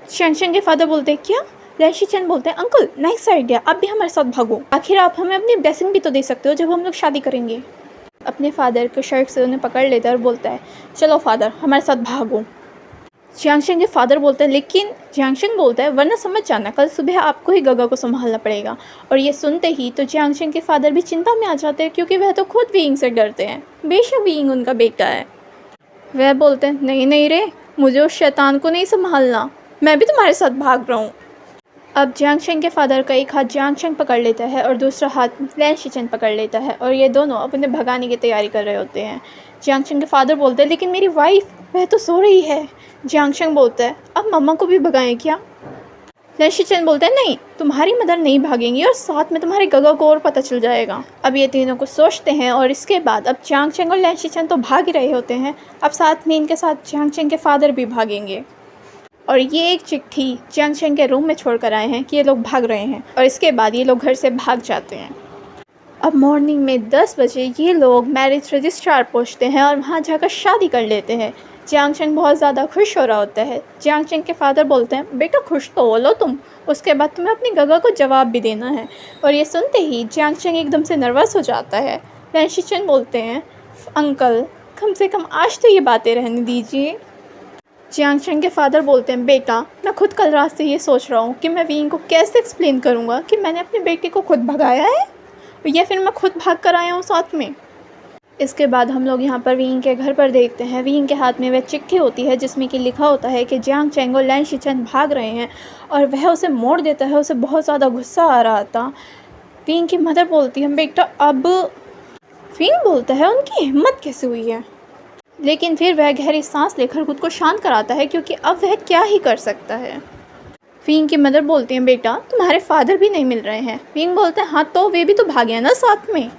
जियांग चेंग के फादर बोलते हैं, क्या। लैन शिचेन बोलते हैं, अंकल नाइस आइडिया, आप भी हमारे साथ भागो, आखिर आप हमें अपनी ब्लेसिंग भी तो दे सकते हो जब हम लोग शादी करेंगे। अपने फादर को शर्ट से उन्हें पकड़ लेता है और बोलता है, चलो फादर हमारे साथ भागो। जियांग चेंग के फादर बोलते हैं, लेकिन जियांग चेंग बोलता है, वरना समझ जाना कल सुबह आपको ही गगा को संभालना पड़ेगा। और ये सुनते ही तो जियांग चेंग के फादर भी चिंता में आ जाते हैं क्योंकि वह तो खुद विंग से डरते हैं, बेशक विंग उनका बेटा है। वह बोलते हैं, नहीं नहीं रे, मुझे उस शैतान को नहीं संभालना, मैं भी तुम्हारे साथ भाग रहा हूँ। अब जियांग चेंग के फादर का एक हाथ जियांग चेंग पकड़ लेता है और दूसरा हाथ लैन शिचेन पकड़ लेता है और ये दोनों अब उन्हें भगाने की तैयारी कर रहे होते हैं। जियांग चेंग के फादर बोलते हैं, लेकिन मेरी वाइफ वह तो सो रही है। जियांग चेंग बोलता है, अब मम्मा को भी भगाएं क्या। लैन शिचेन बोलते हैं, नहीं तुम्हारी मदर नहीं भागेंगी और साथ में तुम्हारे गगा को और पता चल जाएगा। अब ये तीनों को सोचते हैं और इसके बाद अब जियांग चेंग और लैन शिचेन तो भाग ही रहे होते हैं, अब साथ में इनके साथ जियांग चेंग के फादर भी भागेंगे। और ये एक चिट्ठी जियांग चेंग के रूम में छोड़कर आए हैं कि ये लोग भाग रहे हैं, और इसके बाद ये लोग घर से भाग जाते हैं। अब मॉर्निंग में 10 बजे ये लोग मैरिज रजिस्ट्रार पहुँचते हैं और वहाँ जाकर शादी कर लेते हैं। जियांग चेंग बहुत ज़्यादा खुश हो रहा होता है। जियांग चेंग के फादर बोलते हैं, बेटा खुश तो हो लो तुम, उसके बाद तुम्हें अपनी गगा को जवाब भी देना है। और ये सुनते ही जियांग चेंग एकदम से नर्वस हो जाता है। लैन शिचेन बोलते हैं, अंकल कम से कम आज तो ये बातें रहने दीजिए। जियांग चेंग के फादर बोलते हैं, बेटा मैं खुद कल रात से ये सोच रहा हूँ कि मैं वीइंग को कैसे एक्सप्लेन करूँगा कि मैंने अपने बेटे को खुद भगाया है या फिर मैं खुद भाग कर आया हूँ साथ में। इसके बाद हम लोग यहाँ पर वीइंग के घर पर देखते हैं। वीइंग के हाथ में वह चिट्ठी होती है जिसमें कि लिखा होता है कि जियांग चेंग और लैन शिचेन भाग रहे हैं, और वह उसे मोड़ देता है। उसे बहुत ज़्यादा गुस्सा आ रहा था। वीइंग की मदर बोलती है, बेटा अब। वीइंग बोलता है, उनकी हिम्मत कैसे हुई है, लेकिन फिर वह गहरी सांस लेकर खुद को शांत कराता है क्योंकि अब वह क्या ही कर सकता है। वीइंग की मदर बोलती हैं, बेटा तुम्हारे फादर भी नहीं मिल रहे हैं। वीइंग बोलते हैं, हाँ तो वे भी तो भागे हैं ना साथ में।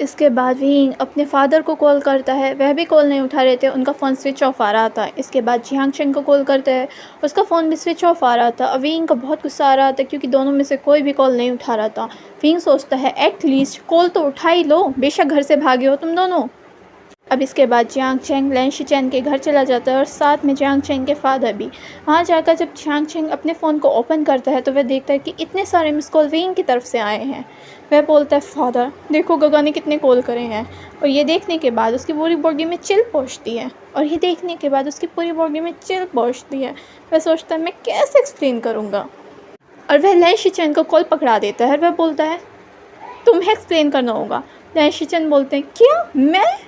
इसके बाद वीइंग अपने फादर को कॉल करता है, वह भी कॉल नहीं उठा रहे थे, उनका फ़ोन स्विच ऑफ आ रहा था। इसके बाद जियांग चेंग को कॉल करता है, उसका फ़ोन भी स्विच ऑफ आ रहा था। अब वीइंग को बहुत गुस्सा आ रहा था क्योंकि दोनों में से कोई भी कॉल नहीं उठा रहा था। वीइंग सोचता है, एटलीस्ट कॉल तो उठा ही लो, बेशक घर से भागे हो तुम दोनों। अब इसके बाद जियांग चेंग लैन शिचेन के घर चला जाता है और साथ में जियांग चेंग के फादर भी। वहाँ जाकर जब जियांग चेंग अपने फ़ोन को ओपन करता है तो वह देखता है कि इतने सारे मिस कॉल वीइंग की तरफ से आए हैं। वह बोलता है, फादर देखो गगा ने कितने कॉल करे हैं। और ये देखने के बाद उसकी पूरी बॉडी में चिल पहुँचती है। वह सोचता है, मैं कैसे एक्सप्लेन करूँगा। और वह लैन शिचेन को कॉल पकड़ा देता है। वह बोलता है, तुम्हें एक्सप्लेन करना होगा। लैन शिचेन बोलते हैं, क्या मैं?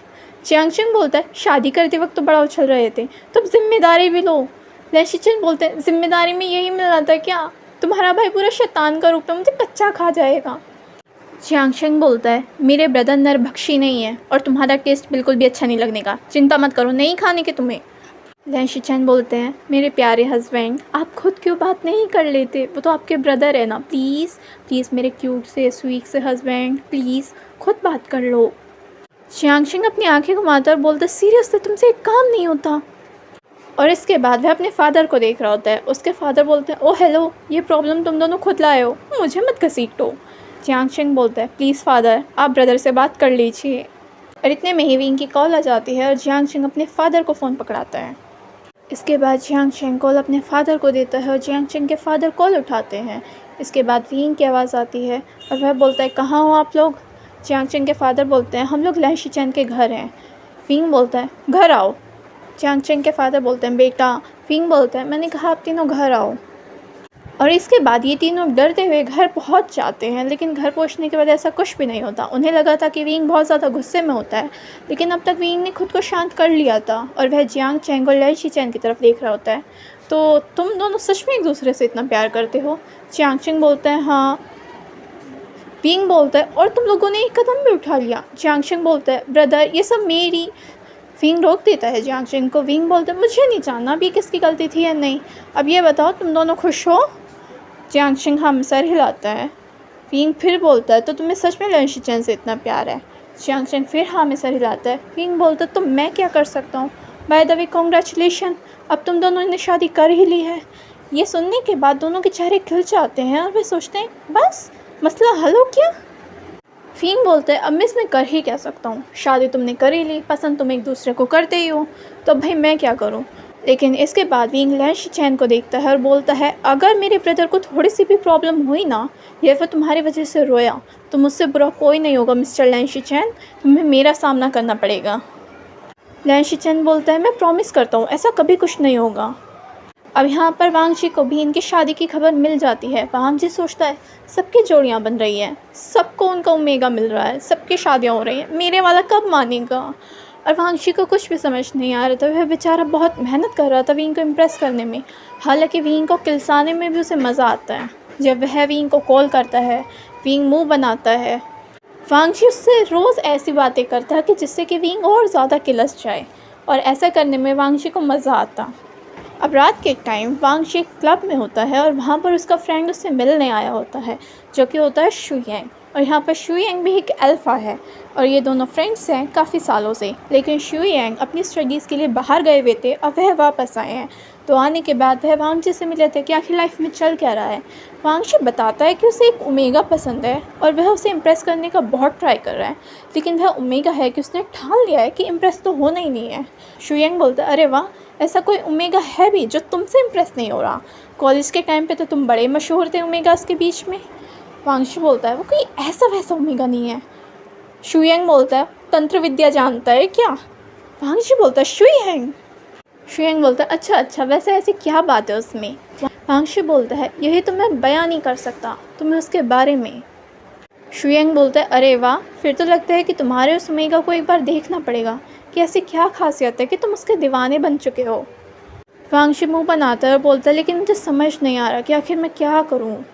जियांग चेंग बोलता है, शादी करते वक्त तो बड़ा उछल रहे थे, तो अब जिम्मेदारी भी लो। लैन शिचेन बोलते हैं, जिम्मेदारी में यही मिल रहा था क्या? तुम्हारा भाई पूरा शैतान का रूप है, मुझे कच्चा खा जाएगा। जियांग चेंग बोलता है, मेरे ब्रदर नरभक्षी नहीं है और तुम्हारा टेस्ट बिल्कुल भी अच्छा नहीं लगने का, चिंता मत करो, नहीं खाने के तुम्हें। लैन शिचेन बोलते हैं, मेरे प्यारे हस्बैंड आप खुद क्यों बात नहीं कर लेते, वो तो आपके ब्रदर है ना, प्लीज़ मेरे क्यूट से स्वीट से हस्बैंड, प्लीज़ खुद बात कर लो। जियांग चेंग अपनी आंखें घुमाता और बोलता है, सीरियसली तुमसे एक काम नहीं होता। और इसके बाद वह अपने फादर को देख रहा होता है। उसके फादर बोलते हैं, ओ हेलो, ये प्रॉब्लम तुम दोनों खुद लाए हो, मुझे मत घसीटो। जियांग चेंग बोलता है, प्लीज़ फादर आप ब्रदर से बात कर लीजिए। और इतने में ही वीइंग की कॉल आ जाती है और जियांग चेंग अपने फादर को फ़ोन पकड़ाता है। इसके बाद जियांग चेंग कॉल अपने फादर को देता है और जियांग चेंग के फादर कॉल उठाते हैं। इसके बाद वीइंग की आवाज़ आती है और वह बोलता है, कहाँ हो आप लोग? जियांग चेंग के फादर बोलते हैं, हम लोग लैन शिचेन के घर हैं। वीइंग बोलता है, घर आओ। जियांग चेंग के फादर बोलते हैं, बेटा। वीइंग बोलता है, मैंने कहा आप तीनों घर आओ। और इसके बाद ये तीनों डरते हुए घर पहुंच जाते हैं, लेकिन घर पहुंचने के बाद ऐसा कुछ भी नहीं होता। उन्हें लगा था कि वीइंग बहुत ज़्यादा गुस्से में होता है, लेकिन अब तक वीइंग ने खुद को शांत कर लिया था और वह जियांग चेंग और लैन शिचेन की तरफ देख रहा होता है। तो तुम दोनों सच में एक दूसरे से इतना प्यार करते हो? जियांग चेंग बोलता है, हाँ। वीइंग बोलता है, और तुम लोगों ने एक कदम भी उठा लिया। जियांग चेंग बोलता है, ब्रदर ये सब मेरी। वीइंग रोक देता है जियांग चेंग को। वीइंग बोलता है, मुझे नहीं जानना अब ये किसकी गलती थी या नहीं, अब ये बताओ तुम दोनों खुश हो? जियांग चेंग हम सर हिलाता है। वीइंग फिर बोलता है, तो तुम्हें सच में लैन शिचेन से इतना प्यार है? जियांग चेंग फिर हाँ में सर हिलाता है। वीइंग बोलता है, तो मैं क्या कर सकता हूँ? बाय द वे कॉन्ग्रेचुलेशन, अब तुम दोनों ने शादी कर ही ली है। ये सुनने के बाद दोनों के चेहरे खिल जाते हैं और वे सोचते हैं, बस मसला हल हो गया। वीइंग बोलते हैं, अब मैं इसमें कर ही क्या सकता हूँ, शादी तुमने कर ही ली, पसंद तुम एक दूसरे को करते ही हो, तो भाई मैं क्या करूँ। लेकिन इसके बाद वीइंग लैन शिचेन को देखता है और बोलता है, अगर मेरे ब्रदर को थोड़ी सी भी प्रॉब्लम हुई ना, या फिर तुम्हारी वजह से रोया, तो मुझसे बुरा कोई नहीं होगा मिस्टर लैन शिचेन, तुम्हें मेरा सामना करना पड़ेगा। लैन शिचेन बोलता है, मैं प्रॉमिस करता हूँ ऐसा कभी कुछ नहीं होगा। अब यहाँ पर वांग जी को भी इनकी शादी की खबर मिल जाती है। वांग जी सोचता है, सबकी जोड़ियाँ बन रही हैं, सबको उनका ओमेगा मिल रहा है, सबकी शादियाँ हो रही हैं, मेरे वाला कब मानेगा। और वांग जी को कुछ भी समझ नहीं आ रहा था। वह बेचारा बहुत मेहनत कर रहा था वीइंग को इम्प्रेस करने में। हालांकि वीइंग को किलसाने में भी उसे मज़ा आता है। जब वह वीइंग को कॉल करता है, वीइंग मुँह बनाता है। वांग जी उससे रोज़ ऐसी बातें करता है कि जिससे कि वीइंग और ज़्यादा किलस जाए, और ऐसा करने में वांग जी को मज़ा आता। अब रात के टाइम वांग जी क्लब में होता है और वहाँ पर उसका फ्रेंड उससे मिलने आया होता है, जो कि होता है शुयांग। और यहाँ पर शू यांग भी एक अल्फ़ा है और ये दोनों फ्रेंड्स हैं काफ़ी सालों से। लेकिन शू यांग अपनी स्टडीज़ के लिए बाहर गए हुए थे और वह वापस आए हैं। तो आने के बाद वह वांगजी से मिले थे कि आखिर लाइफ में चल क्या रहा है। वांगजी बताता है कि उसे एक ओमेगा पसंद है और वह उसे इम्प्रेस करने का बहुत ट्राई कर रहा है, लेकिन वह ओमेगा है कि उसने ठान लिया है कि इम्प्रेस तो होना ही नहीं है। शू यांग बोलता है, अरे वाह, ऐसा कोई ओमेगा है भी जो तुमसे इम्प्रेस नहीं हो रहा। कॉलेज के टाइम पे तो तुम बड़े मशहूर थे ओमेगास के बीच में। वांगजी बोलता है, वो कोई ऐसा वैसा ओमेगा नहीं है। शू यांग बोलता है, तंत्र विद्या जानता है क्या? वांगजी बोलता है, शू यांग बोलता है, अच्छा, वैसे ऐसी क्या बात है उसमें? वांगजी बोलता है, यही तो मैं बयान नहीं कर सकता तुम्हें उसके बारे में। शू यांग बोलता है, अरे वाह, फिर तो लगता है कि तुम्हारे उस ओमेगा को एक बार देखना पड़ेगा कि ऐसी क्या खासियत है कि तुम उसके दीवाने बन चुके हो। वांगजी मुँह बनाता है और बोलता है, लेकिन मुझे समझ नहीं आ रहा कि आखिर मैं क्या करूँ।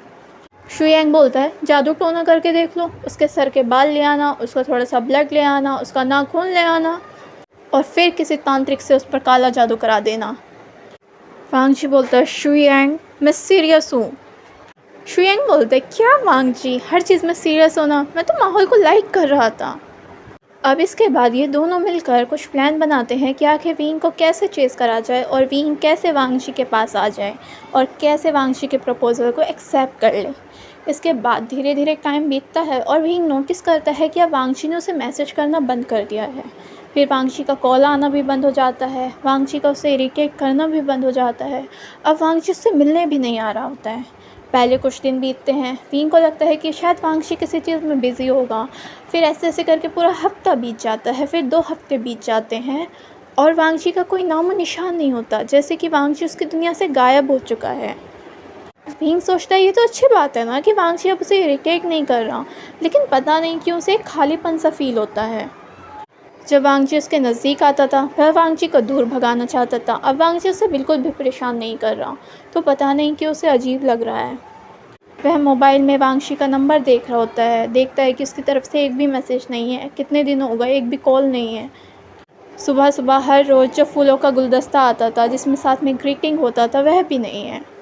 शू यांग बोलता है, जादू टोना करके देख लो, उसके सर के बाल ले आना, उसका थोड़ा सा ब्लड ले आना, उसका नाखून ले आना और फिर किसी तांत्रिक से उस पर काला जादू करा देना। वांगजी बोलता है, शू यांग, मैं सीरियस हूँ। शू यांग बोलता है, क्या वांगजी, हर चीज़ में सीरियस होना? मैं तो माहौल को लाइक कर रहा था। अब इसके बाद ये दोनों मिलकर कुछ प्लान बनाते हैं कि आखिर विंग को कैसे चेस करा जाए और विंग कैसे वांगजी के पास आ जाए और कैसे वांगजी के प्रपोज़ल को एक्सेप्ट कर ले। इसके बाद धीरे धीरे टाइम बीतता है और विंग नोटिस करता है कि अब वांगजी ने उसे मैसेज करना बंद कर दिया है। फिर वांगजी का कॉल आना भी बंद हो जाता है, वांगजी का उसे इरिटेट करना भी बंद हो जाता है। अब वांगजी उससे मिलने भी नहीं आ रहा होता है। पहले कुछ दिन बीतते हैं, विंग को लगता है कि शायद वांगजी किसी चीज़ में बिज़ी होगा। फिर ऐसे ऐसे करके पूरा हफ्ता बीत जाता है, फिर 2 हफ्ते बीत जाते हैं और वांगजी का कोई नामो निशान नहीं होता, जैसे कि वांगजी उसकी दुनिया से गायब हो चुका है। विंग सोचता है, ये तो अच्छी बात है ना कि वांगजी अब उसे इरिटेट नहीं कर रहा, लेकिन पता नहीं क्यों उसे एक खालीपन सा फील होता है। जब वांगजी उसके नज़दीक आता था वह वांगजी को दूर भगाना चाहता था। अब वांगजी उसे बिल्कुल भी परेशान नहीं कर रहा, तो पता नहीं कि उसे अजीब लग रहा है। वह मोबाइल में वांगजी का नंबर देख रहा होता है, देखता है कि उसकी तरफ से एक भी मैसेज नहीं है, कितने दिन हो गए एक भी कॉल नहीं है। सुबह सुबह हर रोज़ जो फूलों का गुलदस्ता आता था जिसमें साथ में ग्रीटिंग होता था वह भी नहीं है।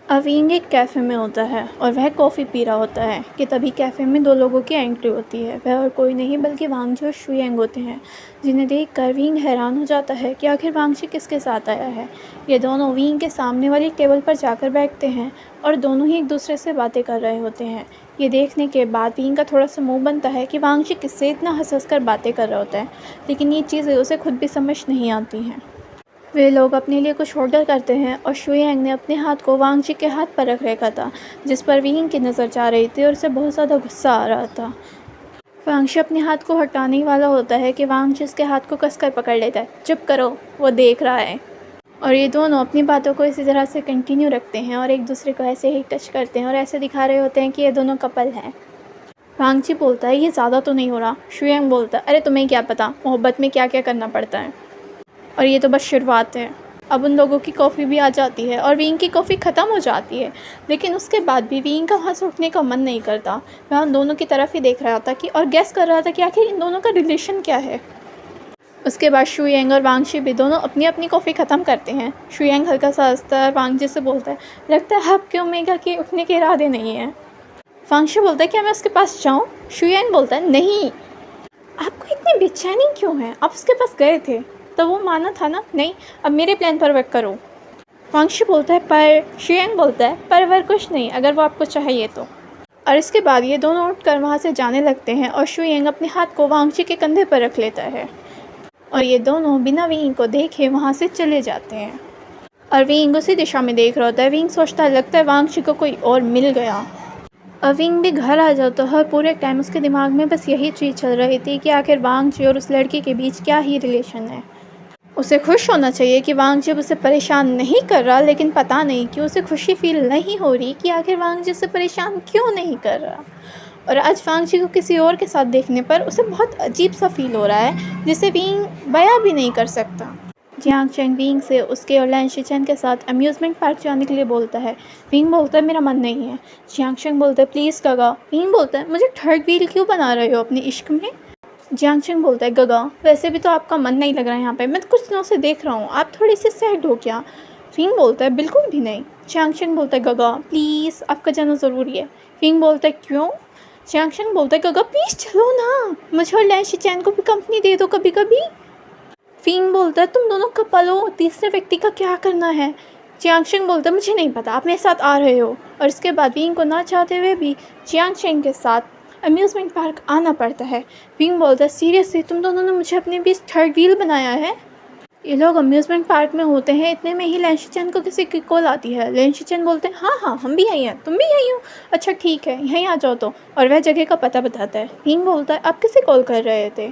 अब विंग एक कैफ़े में होता है और वह कॉफ़ी पी रहा होता है कि तभी कैफ़े में 2 लोगों की एंट्री होती है। वह और कोई नहीं बल्कि वांगजी और शू यांग होते हैं, जिन्हें देख कर विंग हैरान हो जाता है कि आखिर वांगजी किसके साथ आया है। ये दोनों विंग के सामने वाली टेबल पर जाकर बैठते हैं और दोनों ही एक दूसरे से बातें कर रहे होते हैं। ये देखने के बाद विंग का थोड़ा सा मुँह बनता है कि वांगजी किससे इतना हंस कर बातें कर रहा होता है, लेकिन ये चीज़ें उसे खुद भी समझ नहीं आती हैं। वे लोग अपने लिए कुछ ऑर्डर करते हैं और शू यांग ने अपने हाथ को वांगजी के हाथ पर रख रखा था, जिस पर विंग की नज़र जा रही थी और उसे बहुत ज़्यादा गुस्सा आ रहा था। वांगजी अपने हाथ को हटाने ही वाला होता है कि वांगजी उसके हाथ को कसकर पकड़ लेता है। चुप करो, वो देख रहा है। और ये दोनों अपनी बातों को इसी तरह से कंटिन्यू रखते हैं और एक दूसरे को ऐसे ही टच करते हैं और ऐसे दिखा रहे होते हैं कि ये दोनों कपल हैं। वांगजी बोलता है, ये ज़्यादा तो नहीं हो रहा। शू यांग बोलता है, अरे तुम्हें क्या पता मोहब्बत में क्या क्या करना पड़ता है, और ये तो बस शुरुआत है। अब उन लोगों की कॉफ़ी भी आ जाती है और विंग की कॉफ़ी ख़त्म हो जाती है, लेकिन उसके बाद भी विंग का वहाँ से उठने का मन नहीं करता। वह उन दोनों की तरफ ही देख रहा था कि और गेस कर रहा था कि आखिर इन दोनों का रिलेशन क्या है। उसके बाद शू यांग और वांगजी भी दोनों अपनी अपनी कॉफ़ी ख़त्म करते हैं। शू यांग हल्का सा हंसता है, वांगजी से बोलता है, लगता है आपके ओमेगा के उठने के इरादे नहीं हैं। वांगजी बोलता है, क्या मैं उसके पास जाऊँ? शू यांग बोलता है, नहीं। आपको इतनी बेचैनी क्यों है? आप उसके पास गए थे तो वो माना था ना? नहीं, अब मेरे प्लान पर वर्क करो। वांगजी बोलता है, पर शू यांग बोलता है, पर वर्क कुछ नहीं, अगर वो आपको चाहिए तो। और इसके बाद ये दोनों उठकर वहाँ से जाने लगते हैं और शू यांग अपने हाथ को वांगजी के कंधे पर रख लेता है और ये दोनों बिना विंग को देखे वहाँ से चले जाते हैं। और विंग उसी दिशा में देख रहा होता है। विंग सोचता है, लगता है वांगजी को कोई और मिल गया। और विंग भी घर आ जाता है और पूरे टाइम उसके दिमाग में बस यही चीज़ चल रही थी कि आखिर वांगजी और उस लड़की के बीच क्या ही रिलेशन है। उसे खुश होना चाहिए कि वांगजी उसे परेशान नहीं कर रहा, लेकिन पता नहीं कि उसे खुशी फील नहीं हो रही कि आखिर वांगजी उसे परेशान क्यों नहीं कर रहा। और आज वांगजी को किसी और के साथ देखने पर उसे बहुत अजीब सा फील हो रहा है, जिसे विंग बयां भी नहीं कर सकता। जियांग चेंग विंग से उसके और लैन शिचेन के साथ अम्यूज़मेंट पार्क जाने के लिए बोलता है। विंग बोलता है, मेरा मन नहीं है। जियांग चेंग बोलता है, प्लीज़ गगा। विंग बोलता है, मुझे थर्ड व्हील क्यों बना रहे हो अपने इश्क में? जियांग चेंग बोलता है, गगा, वैसे भी तो आपका मन नहीं लग रहा है यहाँ पे, मैं तो कुछ दिनों से देख रहा हूँ, आप थोड़ी सी सैड हो क्या? विंग बोलता है, बिल्कुल भी नहीं। जियांग चेंग बोलता है, गगा प्लीज़, आपका जाना ज़रूरी है। विंग बोलता है, क्यों? जियांगशंग बोलता है गगा प्लीज़ चलो ना, मुझे और लैन शिचैन को भी कंपनी दे दो कभी कभी। फिंग बोलता है तुम दोनों कपल हो, तीसरे व्यक्ति का क्या करना है। जियांगशंग बोलता है मुझे नहीं पता, आप मेरे साथ आ रहे हो। और इसके बाद विंग को ना चाहते हुए भी जियांगशंग के साथ अम्यूज़मेंट पार्क आना पड़ता है। विंग बोलता है सीरियसली तुम दोनों ने मुझे अपने बीच थर्ड व्हील बनाया है। ये लोग अम्यूज़मेंट पार्क में होते हैं, इतने में ही लैन शिचैन को किसी की कॉल आती है। लैन शिचैन बोलते हैं हाँ हाँ हम भी आई हैं, तुम भी आई हो, अच्छा ठीक है यहीं आ जाओ तो। और वह जगह का पता बताता है। विंग बोलता है आप किसे कॉल कर रहे थे।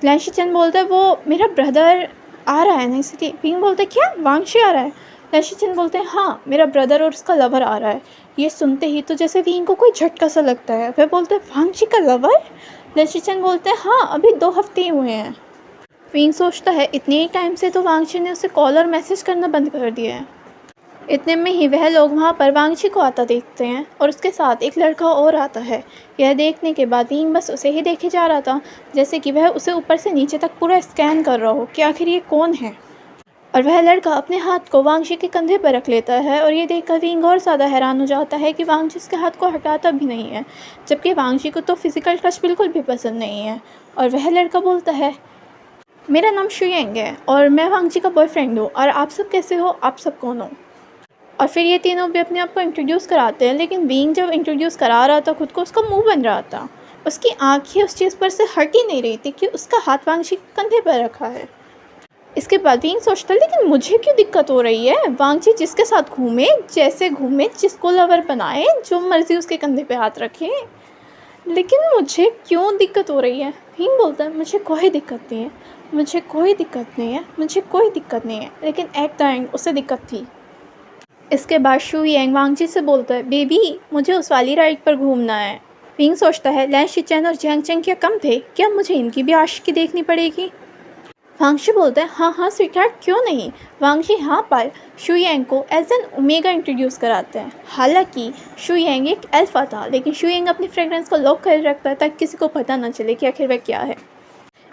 लैन शिचैन बोलता है वो मेरा ब्रदर आ रहा है ना इसलिए। विंग बोलता है क्या वांगशी आ रहा है। लैन शिचैन बोलते हैं हाँ मेरा ब्रदर और उसका लवर आ रहा है। ये सुनते ही तो जैसे विंग को कोई झटका सा लगता है। वह बोलते हैं वांगशी का लवर। लैन शिचैन बोलते हैं हाँ अभी 2 हफ्ते ही हुए हैं। विंग सोचता है इतने ही टाइम से तो वांगशी ने उसे कॉल और मैसेज करना बंद कर दिया है। इतने में ही वह लोग वहाँ पर वांगशी को आता देखते हैं और उसके साथ एक लड़का और आता है। यह देखने के बाद विंग बस उसे ही देखे जा रहा था, जैसे कि वह उसे ऊपर से नीचे तक पूरा स्कैन कर रहा हो कि आखिर ये कौन है। और वह लड़का अपने हाथ को वांगशी के कंधे पर रख लेता है और ये देखकर विंग और ज़्यादा हैरान हो जाता है कि वांगशी उसके हाथ को हटाता भी नहीं है, जबकि वांगशी को तो फिज़िकल टच बिल्कुल भी पसंद नहीं है। और वह लड़का बोलता है मेरा नाम शुयेंग है और मैं वांगजी का बॉयफ्रेंड हूँ, और आप सब कैसे हो, आप सब कौन हो। और फिर ये तीनों भी अपने आप को इंट्रोड्यूस कराते हैं, लेकिन विंग जब इंट्रोड्यूस करा रहा था खुद को, उसका मुंह बन रहा था। उसकी आँखें उस चीज़ पर से हट ही नहीं रही थी कि उसका हाथ वांगजी के कंधे पर रखा है। इसके बाद विंग सोचता लेकिन मुझे क्यों दिक्कत हो रही है। वांगजी जिसके साथ घूमे, जैसे घूमे, जिसको लवर बनाए, जो मर्जी उसके कंधे पे हाथ रखे, लेकिन मुझे क्यों दिक्कत हो रही है। विंग बोलता है मुझे कोई दिक्कत नहीं है, मुझे कोई दिक्कत नहीं है, मुझे कोई दिक्कत नहीं है। लेकिन एट द एंड उसे दिक्कत थी। इसके बाद शुयेंग वांगजी से बोलता है बेबी मुझे उस वाली राइड पर घूमना है। विंग सोचता है लैन शिचैन और जियांगशंग क्या कम थे, क्या मुझे इनकी भी आशिकी देखनी पड़ेगी। वांगशी बोलता है हाँ हाँ स्वीटहार्ट क्यों नहीं। वांगशी हाँ पर शुयेंग को एज एन ओमेगा इंट्रोड्यूस कराते हैं। हालांकि शुयेंग एक अल्फा था, लेकिन शुयेंग अपनी फ्रेगरेंस को लॉक कर रखता है ताकि किसी को पता ना चले कि आखिर वह क्या है।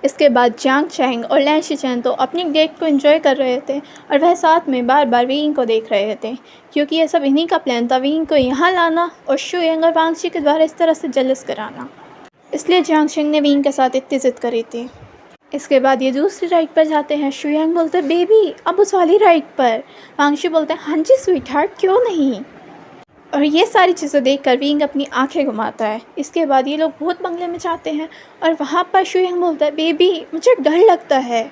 इसके बाद जियांगशंग और लैन शिचैन तो अपनी डेट को एंजॉय कर रहे थे और वह साथ में बार बार विंग को देख रहे थे, क्योंकि यह सब इन्हीं का प्लान था, विंग को यहाँ लाना और शुयेंग और वांगशी के द्वारा इस तरह से जेलस कराना। इसलिए जियांगशंग ने विंग के साथ इतनी जिद करी थी। इसके बाद ये दूसरी राइड पर जाते हैं। शुयेंग बोलते हैं बेबी अब उस वाली राइड पर। वांगशी बोलते हैं हाँ जी स्वीटहार्ट क्यों नहीं। और ये सारी चीज़ें देखकर विंग अपनी आंखें घुमाता है। इसके बाद ये लोग भूत बंगले में जाते हैं और वहाँ पर शुयेंग बोलता है बेबी मुझे डर लगता है।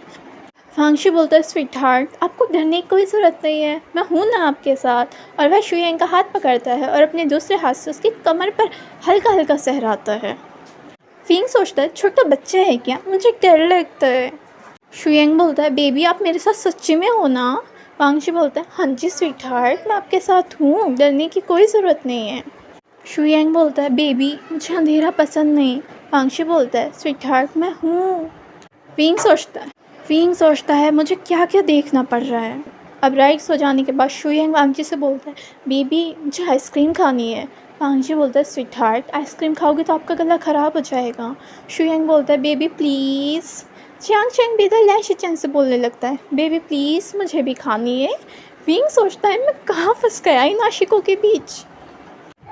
वांगशी बोलता है स्वीटहार्ट आपको डरने की कोई ज़रूरत नहीं है, मैं हूँ ना आपके साथ। और वह शुयेंग का हाथ पकड़ता है और अपने दूसरे हाथ से उसकी कमर पर हल्का हल्का सहराता है। विंग सोचता है छोटा बच्चा है क्या, मुझे डर लगता है। शुयेंग बोलता है बेबी आप मेरे साथ सच्ची में हो ना। वांगशी बोलता है हाँ जी स्वीटहार्ट मैं आपके साथ हूँ, डरने की कोई ज़रूरत नहीं है। शुयेंग बोलता है बेबी मुझे अंधेरा पसंद नहीं। वांगशी बोलता है स्वीटहार्ट मैं हूँ। विंग सोचता है मुझे क्या क्या देखना पड़ रहा है। अब राइड्स हो जाने के बाद शुयेंग वांगजी से बोलता है बेबी मुझे आइसक्रीम खानी है। वांगजी बोलता है स्वीटहार्ट आइसक्रीम खाओगे तो आपका गला ख़राब हो जाएगा। शुयेंग बोलता है बेबी प्लीज़। जियांगशंग भी लैन शिचैन से बोलने लगता है बेबी प्लीज़ मुझे भी खानी है। विंग सोचता है मैं कहाँ फंस गया इन आशिकों के बीच।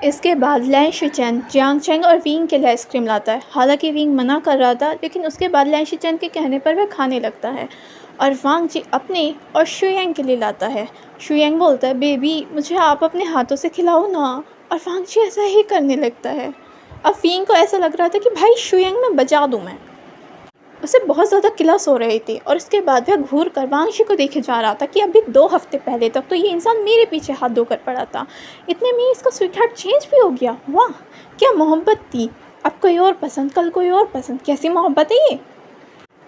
इसके बाद लैन शिचैन जियांगशंग और विंग के लिए आइसक्रीम लाता है। हालांकि विंग मना कर रहा था, लेकिन उसके बाद लैन शिचैन के कहने पर वह खाने लगता है और वांगजी अपने और शुयेंग के लिए लाता है। शुयेंग बोलता है बेबी मुझे आप अपने हाथों से खिलाओ ना, और वांगजी ऐसा ही करने लगता है। अब विंग को ऐसा लग रहा था कि भाई शुयेंग में बजा दूँ मैं। उसे बहुत ज़्यादा किलस हो रही थी और उसके बाद वह घूर कर वांगशी को देखे जा रहा था कि अभी 2 हफ्ते पहले तक तो ये इंसान मेरे पीछे हाथ धोकर पड़ा था, इतने में इसका स्वीटहार्ट चेंज भी हो गया। वाह क्या मोहब्बत थी, अब कोई और पसंद, कल कोई और पसंद, कैसी मोहब्बत है ये।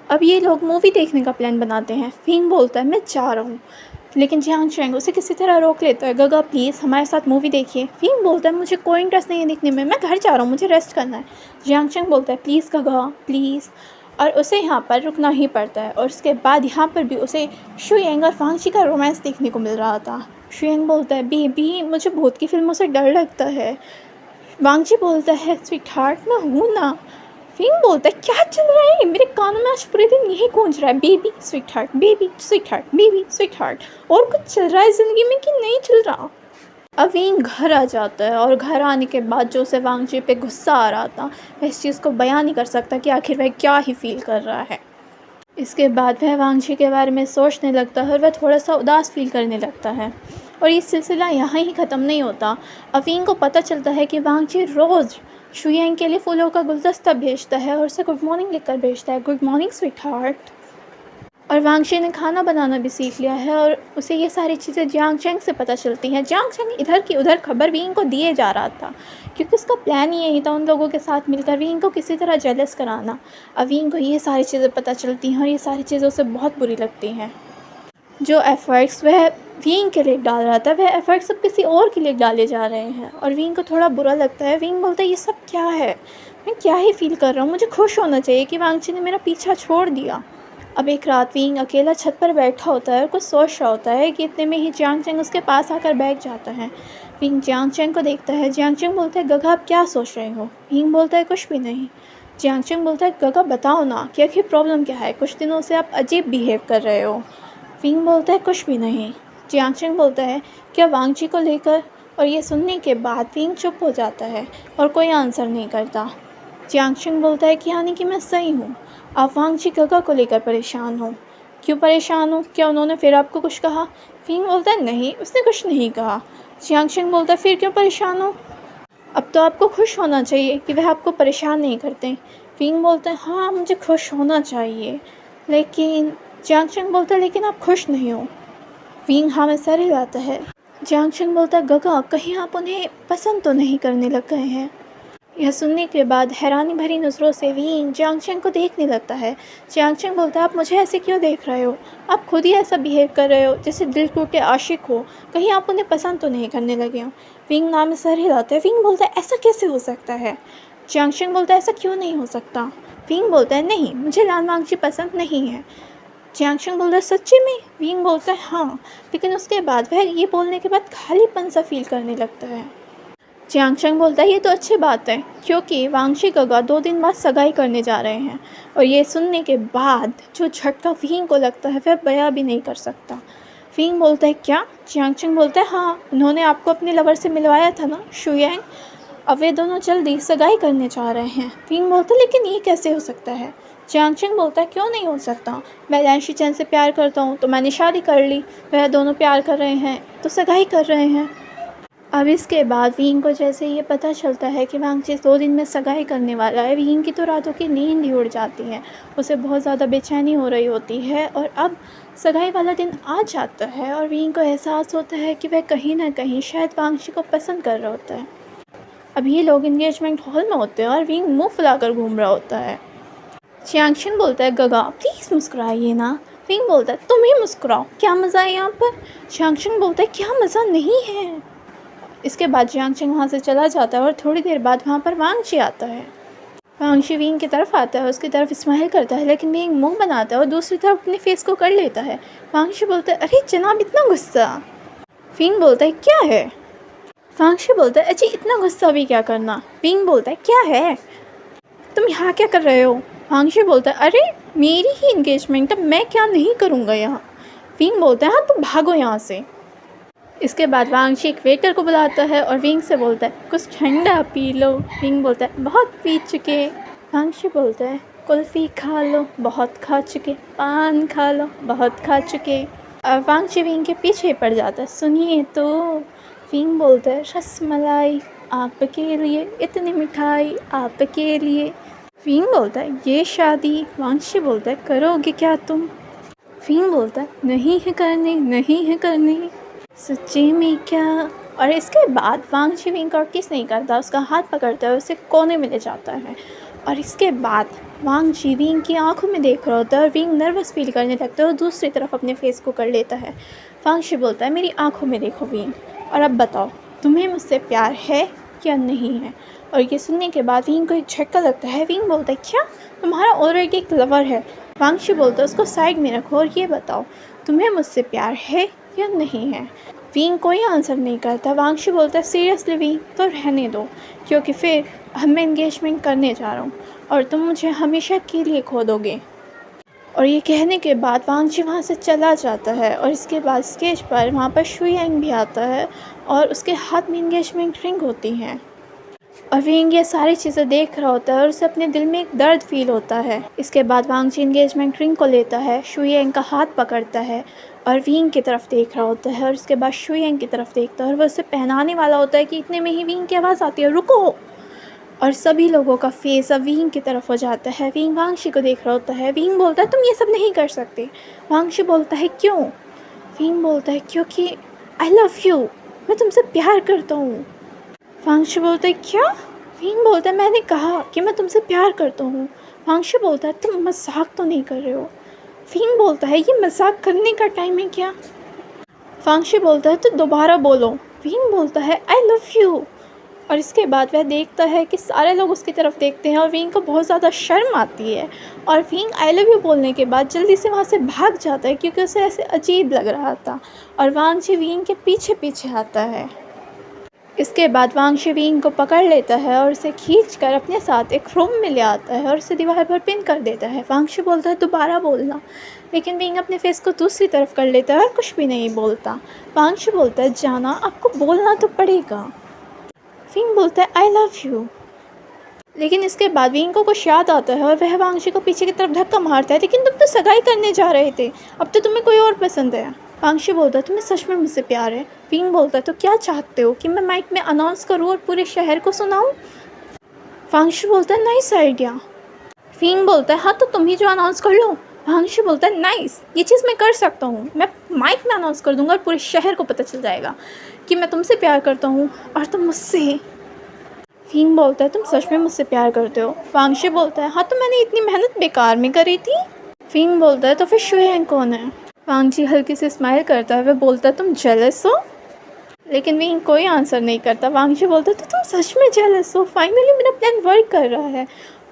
अब ये लोग मूवी देखने का प्लान बनाते हैं। विंग बोलता है मैं जा रहा हूँ, लेकिन जियांगशंग उसे किसी तरह रोक लेता है गगा प्लीज़ हमारे साथ मूवी देखिए। विंग बोलता है मुझे कोई इंटरेस्ट नहीं है देखने में, मैं घर जा रहा हूँ, मुझे रेस्ट करना है। जियांगशंग बोलता है प्लीज़ गगा प्लीज़, और उसे यहाँ पर रुकना ही पड़ता है। और उसके बाद यहाँ पर भी उसे शुयेंग और वांगशी का रोमांस देखने को मिल रहा था। शुयेंग बोलता है बेबी मुझे भूत की फिल्मों से डर लगता है। वांगशी बोलता है स्वीटहार्ट मैं हूँ ना। विंग बोलता है क्या चल रहा है, मेरे कानों में आज पूरे दिन यही गूंज रहा है baby sweetheart baby sweetheart baby sweetheart. और कुछ चल रहा है ज़िंदगी में कि नहीं चल रहा। अब विंग घर आ जाता है और घर आने के बाद जो उसे वांगजी पे गुस्सा आ रहा था, वह इस चीज़ को बयां नहीं कर सकता कि आखिर वह क्या ही फील कर रहा है। इसके बाद वह वांगजी के बारे में सोचने लगता है और वह थोड़ा सा उदास फील करने लगता है। और ये सिलसिला यहाँ ही ख़त्म नहीं होता। अब विंग को पता चलता है कि वांगजी रोज़ शुयांग के लिए फूलों का गुलदस्ता भेजता है और उसे गुड मॉर्निंग लिखकर भेजता है, गुड मॉर्निंग स्वीट हार्ट। और वांगशी ने खाना बनाना भी सीख लिया है और उसे ये सारी चीज़ें जियांग चेंग से पता चलती हैं। जियांग चेंग इधर की उधर खबर विंग को दिए जा रहा था, क्योंकि उसका प्लान ही यही था उन लोगों के साथ मिलकर विंग को किसी तरह जेलस कराना। अब विंग को ये सारी चीज़ें पता चलती हैं और ये सारी चीज़ें उसे बहुत बुरी लगती हैं। जो एफ़र्ट्स वह विंग के लिए डाल रहा था, वह एफ़र्ट्स अब किसी और के लिए डाले जा रहे हैं और विंग को थोड़ा बुरा लगता है। विंग बोलता है, ये सब क्या है, मैं क्या ही फील कर रहा हूँ, मुझे खुश होना चाहिए कि वांगची ने मेरा पीछा छोड़ दिया। अब एक रात विंग अकेला छत पर बैठा होता है और कुछ सोच रहा होता है कि इतने में ही जियांग चेंग उसके पास आकर बैठ जाता है। विंग जियांग चेंग को देखता है। जियांग चेंग बोलता है, गगा आप क्या सोच रहे हो? विंग बोलता है, कुछ भी नहीं। जियांग चेंग बोलता है, गगा बताओ ना कि आखिर प्रॉब्लम क्या है, कुछ दिनों से आप अजीब बिहेव कर रहे हो। विंग बोलता है, कुछ भी नहीं। जियांग चेंग बोलता है, क्या वांगजी को लेकर? और ये सुनने के बाद विंग चुप हो जाता है और कोई आंसर नहीं करता। जियांग चेंग बोलता है कि यानी कि मैं सही हूँ, आप वांगजी गगा को लेकर परेशान हो। क्यों परेशान हो? क्या उन्होंने फिर आपको कुछ कहा? विंग बोलता है, नहीं, उसने कुछ नहीं कहा। जियांग चेंग बोलता है, फिर क्यों परेशान हो? अब तो आपको खुश होना चाहिए कि वह आपको परेशान नहीं करते। विंग बोलता है, हाँ मुझे खुश होना चाहिए, लेकिन जियांग चेंग बोलता है, लेकिन आप खुश नहीं हो। विंग हाँ में सर हिलाता है। जियांग चेंग बोलता है, गगा कहीं आप उन्हें पसंद तो नहीं करने लग गए हैं? यह सुनने के बाद हैरानी भरी नज़रों से विंग जियांग चेंग को देखने लगता है। जियांग चेंग बोलता है, आप मुझे ऐसे क्यों देख रहे हो? आप खुद ही ऐसा बिहेव कर रहे हो जैसे दिल टूटे आशिक हो, कहीं आप उन्हें पसंद तो नहीं करने लगे हो? विंग नाम में सर हिलाता है। विंग बोलता है, ऐसा कैसे हो सकता है? जियांग चेंग बोलता है, ऐसा क्यों नहीं हो सकता? विंग बोलता है, नहीं, मुझे लान वांगजी पसंद नहीं है। जियांग चेंग बोलता है, सच्ची में? विंग बोलता है, हाँ, लेकिन उसके बाद वह ये बोलने के बाद खालीपन सा फील करने लगता है। जियांग चेंग बोलता है, ये तो अच्छी बात है, क्योंकि वांगशी गगा 2 दिन बाद सगाई करने जा रहे हैं। और ये सुनने के बाद जो झटका विंग को लगता है वह बयां भी नहीं कर सकता। विंग बोलता है, क्या? जियांग चेंग बोलता है, हाँ, उन्होंने आपको अपने लवर से मिलवाया था ना, शुयांग। अब वे दोनों जल्दी सगाई करने जा रहे हैं। विंग बोलता है, लेकिन ये कैसे हो सकता है? जियांग चेंग बोलता है, क्यों नहीं हो सकता? मैं लैंशी चैन से प्यार करता हूँ तो मैंने शादी कर ली, वह दोनों प्यार कर रहे हैं तो सगाई कर रहे हैं। अब इसके बाद विंग को जैसे ये पता चलता है कि वांगजी 2 दिन में सगाई करने वाला है, विंग की तो रातों की नींद ही उड़ जाती है। उसे बहुत ज़्यादा बेचैनी हो रही होती है और अब सगाई वाला दिन आ जाता है और विंग को एहसास होता है कि वह कहीं ना कहीं शायद वांगजी को पसंद कर रहा होता है। अब ये लोग इंगेजमेंट हॉल में होते हैं और विंग मुँह फुलाकर घूम रहा होता है। जियांग चेंग बोलता है, गगा प्लीज़ मुस्कुराइए ना। विंग बोलता है, तुम ही मुस्कुराओ, क्या मज़ा है यहाँ पर? जियांग चेंग बोलता है, क्या मज़ा नहीं है? इसके बाद जियांग चेंग वहाँ से चला जाता है और थोड़ी देर बाद वहाँ पर वांगशी आता है। वांगशी विंग की तरफ आता है, उसकी तरफ स्माइल करता है, लेकिन विंग मुंह बनाता है और दूसरी तरफ अपने फेस को कर लेता है। वांगशी बोलता है, अरे जनाब इतना गुस्सा? विंग बोलता है, क्या है? वांगशी बोलता है, अजी इतना गुस्सा भी क्या करना? विंग बोलता है, क्या है, तुम यहाँ क्या कर रहे हो? वांगशी बोलता है, अरे मेरी ही इंगेजमेंट है, मैं क्या नहीं करूँगा यहाँ? विंग बोलता है, हाँ तुम भागो यहाँ से। इसके बाद वांगशी एक वेटर को बुलाता है और विंग से बोलता है, कुछ ठंडा पी लो। विंग बोलता है, बहुत पी चुके। वांगशी बोलता है, कुल्फ़ी खा लो, बहुत खा चुके। पान खा लो, बहुत खा चुके। अब वांगशी विंग के पीछे पड़ जाता है, सुनिए तो। विंग बोलता है, रसमलाई आपके लिए, इतनी मिठाई आपके लिए। विंग बोलता है, ये शादी? वांगशी बोलता है, करोगे क्या तुम? विंग बोलता है, नहीं है करनी, नहीं है करनी। सच्ची में क्या? और इसके बाद वांगशी विंग को किस नहीं करता, उसका हाथ पकड़ता है, उसे कोने में ले जाता है। और इसके बाद वांगशी विंग की आंखों में देख रहा होता है और विंग नर्वस फील करने लगता है और दूसरी तरफ अपने फेस को कर लेता है। वांगशी बोलता है, मेरी आंखों में देखो विंग, और अब बताओ तुम्हें मुझसे प्यार है या नहीं है? और ये सुनने के बाद विंग को एक झटका लगता है। विंग बोलता है, क्या तुम्हारा ऑलरेडी एक लवर है? वांगशी बोलता है, उसको साइड में रखो और ये बताओ तुम्हें मुझसे प्यार है या नहीं है? विंग कोई आंसर नहीं करता। वांगशी बोलता है, सीरियसली विंग, तो रहने दो, क्योंकि फिर अब मैं एंगेजमेंट करने जा रहा हूँ और तुम मुझे हमेशा के लिए खो दोगे। और ये कहने के बाद वांगजी वहाँ से चला जाता है और इसके बाद स्टेज पर वहाँ पर शुयांग भी आता है और उसके हाथ में एंगेजमेंट रिंग होती हैं और विंग ये सारी चीज़ें देख रहा होता है और उसे अपने दिल में एक दर्द फील होता है। इसके बाद वांगजी एंगेजमेंट रिंग को लेता है, शुयांग का हाथ पकड़ता है और विंग की तरफ देख रहा होता है और उसके बाद शुयांग की तरफ देखता है और वह उसे पहनाने वाला होता है कि इतने में ही विंग की आवाज़ आती है, रुको। और सभी लोगों का फेस अब विंग की तरफ हो जाता है। विंग वांगशी को देख रहा होता है। विंग बोलता है तुम ये सब नहीं कर सकते। वांगशी बोलता है क्यों? विंग बोलता है क्योंकि आई लव यू, मैं तुमसे प्यार करता हूँ। वांगशी बोलता है क्या? विंग बोलता है मैंने कहा कि मैं तुमसे प्यार करता हूँ। वांगशी बोलता है तुम मजाक तो नहीं कर रहे हो? विंग बोलता है ये मजाक करने का टाइम है क्या? वांगशी बोलता है तो दोबारा बोलो। विंग बोलता है आई लव यू। और इसके बाद वह देखता है कि सारे लोग उसकी तरफ देखते हैं और विंग को बहुत ज़्यादा शर्म आती है और विंग आई लव यू बोलने के बाद जल्दी से वहाँ से भाग जाता है क्योंकि उसे ऐसे अजीब लग रहा था। और वांगशी विंग के पीछे पीछे आता है। इसके बाद वांगशी विंग को पकड़ लेता है और उसे खींचकर अपने साथ एक रूम में ले आता है और उसे दीवार पर पिन कर देता है। वांगशी बोलता है दोबारा बोलना, लेकिन विंग अपने फेस को दूसरी तरफ कर लेता है और कुछ भी नहीं बोलता। वांगशी बोलता है जाना, आपको बोलना तो पड़ेगा। विंग बोलता है आई लव यू। लेकिन इसके बाद विंग को कुछ याद आता है और वह वांगशी को पीछे की तरफ धक्का मारता है, लेकिन तुम तो सगाई करने जा रहे थे, अब तो तुम्हें कोई और पसंद है। वांगशी बोलता है तुम्हें सच में मुझसे प्यार है? विंग बोलता है तो क्या चाहते हो कि मैं माइक में अनाउंस करूं और पूरे शहर को सुनाऊं? वांगशी बोलता है नाइस आइडिया। विंग बोलता है हाँ तो तुम ही जो अनाउंस कर लो। वांगशी बोलता है नाइस, ये चीज़ मैं कर सकता हूँ, मैं माइक में अनाउंस कर दूंगा और पूरे शहर को पता चल जाएगा कि मैं तुमसे प्यार करता हूँ और तुम मुझसे। विंग बोलता है तुम सच में मुझसे प्यार करते हो? वांगशी बोलता है हाँ तो मैंने इतनी मेहनत बेकार में करी थी। विंग बोलता है तो फिर शुयांग कौन है? वांगजी हल्की से स्माइल करता है, वह बोलता है तुम जेलस हो? लेकिन विंग कोई आंसर नहीं करता। वांगजी बोलता है तो तुम सच में जेलस हो? फाइनली मेरा प्लान वर्क कर रहा है।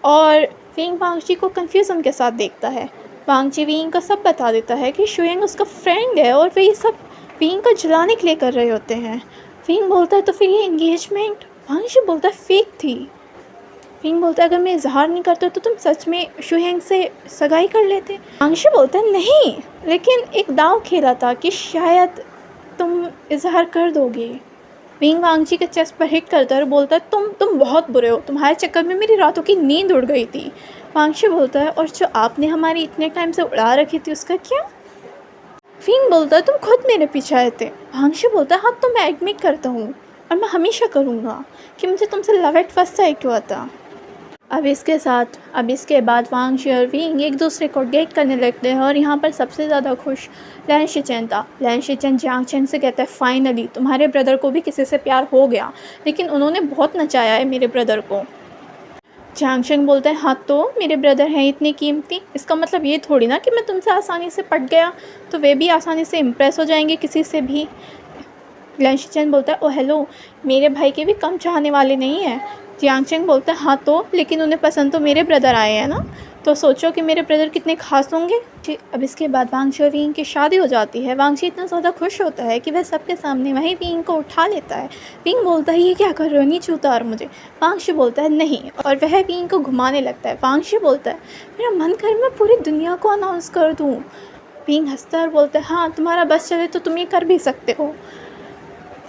और विंग वांगजी को कन्फ्यूज़न के साथ देखता है। वांगजी विंग को सब बता देता है कि शुयांग उसका फ्रेंड है और वे ये सब विंग को जलाने के लिए कर रहे होते हैं। विंग बोलता है तो फिर ये एंगेजमेंट? वांगजी बोलता है फेक थी। विंग बोलता है अगर मैं इजहार नहीं करता तो तुम सच में शुयांग से सगाई कर लेते। वांगशी बोलता है नहीं, लेकिन एक दाव खेला था कि शायद तुम इजहार कर दोगे। विंग वांगजी के चेस्ट पर हिट करता है और बोलता है तुम बहुत बुरे हो, तुम्हारे चक्कर में मेरी रातों की नींद उड़ गई थी। वांगशी बोलता है और जो आपने हमारी इतने टाइम से उड़ा रखी थी उसका क्या? विंग बोलता है तुम खुद मेरे पीछे आए थे। वांगशी बोलता है हाँ तो मैं एडमिट करता हूँ और मैं हमेशा करूँगा कि मुझे तुमसे लव एट फर्स्ट साइट हुआ था। अब इसके बाद वांगशी और विंग एक दूसरे को डेट करने लगते हैं और यहाँ पर सबसे ज़्यादा खुश लैन शिचेन था। लैन शिचेन जियांग चेन से कहता है फाइनली तुम्हारे ब्रदर को भी किसी से प्यार हो गया, लेकिन उन्होंने बहुत नचाया है मेरे ब्रदर को। जियांग चेन बोलता है हाँ तो मेरे ब्रदर हैं इतनी कीमती, इसका मतलब ये थोड़ी ना कि मैं तुमसे आसानी से पट गया तो वे भी आसानी से इम्प्रेस हो जाएंगे किसी से भी। लैन शिचेन बोलता है ओ हेलो, मेरे भाई के भी कम चाहने वाले नहीं हैं। जियांग चेन बोलता है हाँ तो, लेकिन उन्हें पसंद तो मेरे ब्रदर आए हैं ना, तो सोचो कि मेरे ब्रदर कितने खास होंगे। अब इसके बाद वांगशी और विंग की शादी हो जाती है। वांगशी इतना ज़्यादा खुश होता है कि वह सबके सामने वहीं विंग को उठा लेता है। विंग बोलता है ये क्या कर रहे हो, नीचे उतार मुझे। वांगशी बोलता है नहीं, और वह विंग को घुमाने लगता है। वांगशी बोलता है मेरा मन कर मैं पूरी दुनिया को अनाउंस कर दूँ। विंग हंसता है और बोलता है हाँ तुम्हारा बस चले तो तुम ये कर भी सकते हो।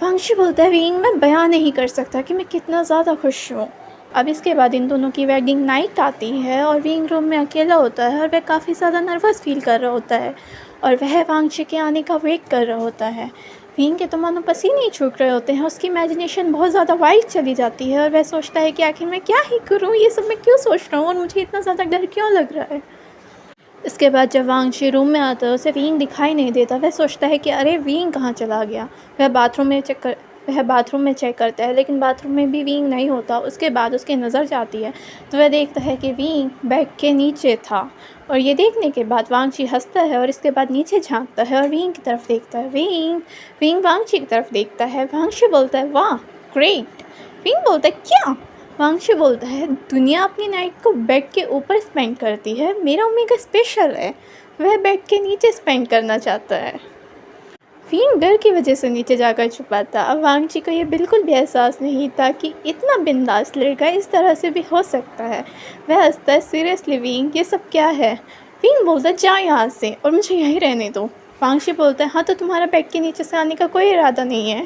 वांगशी बोलता है विंग मैं बयान नहीं कर सकता कि मैं कितना ज़्यादा खुश हूँ। अब इसके बाद इन दोनों की वेडिंग नाइट आती है और विंग रूम में अकेला होता है और वह काफ़ी ज़्यादा नर्वस फील कर रहा होता है और वह वांगशी के आने का वेट कर रहा होता है। विंग के तो मानो पसीने ही छूट रहे होते हैं, उसकी इमेजिनेशन बहुत ज़्यादा वाइड चली जाती है और वह सोचता है कि आखिर मैं क्या ही करूँ, ये सब मैं क्यों सोच रहा हूँ और मुझे इतना ज़्यादा डर क्यों लग रहा है। इसके बाद जब वांगशी रूम में आता है उसे विंग दिखाई नहीं देता। वह सोचता है कि अरे विंग कहाँ चला गया। वह बाथरूम में चेक करता है, लेकिन बाथरूम में भी विंग नहीं होता। उसके बाद उसकी नज़र जाती है तो वह देखता है कि विंग बेड के नीचे था और ये देखने के बाद वांगशी हंसता है और इसके बाद नीचे झांकता है और विंग की तरफ देखता है। विंग वांगशी की तरफ देखता है। वांगशी बोलता है वाह ग्रेट। विंग बोलता है क्या? वांगशी बोलता है दुनिया अपनी नाइट को बेड के ऊपर स्पेंड करती है, मेरा ओमेगा स्पेशल है, वह बेड के नीचे स्पेंड करना चाहता है। विंग डर की वजह से नीचे जाकर छुपा था। अब वांगशी को ये बिल्कुल भी एहसास नहीं था कि इतना बिंदास लड़का इस तरह से भी हो सकता है। वह हंसता है सीरियसली विंग ये सब क्या है? विंग बोलता है जाओ यहाँ से और मुझे यहीं रहने दो। वांगशी बोलता है हाँ तो तुम्हारा बेड के नीचे से आने का कोई इरादा नहीं है।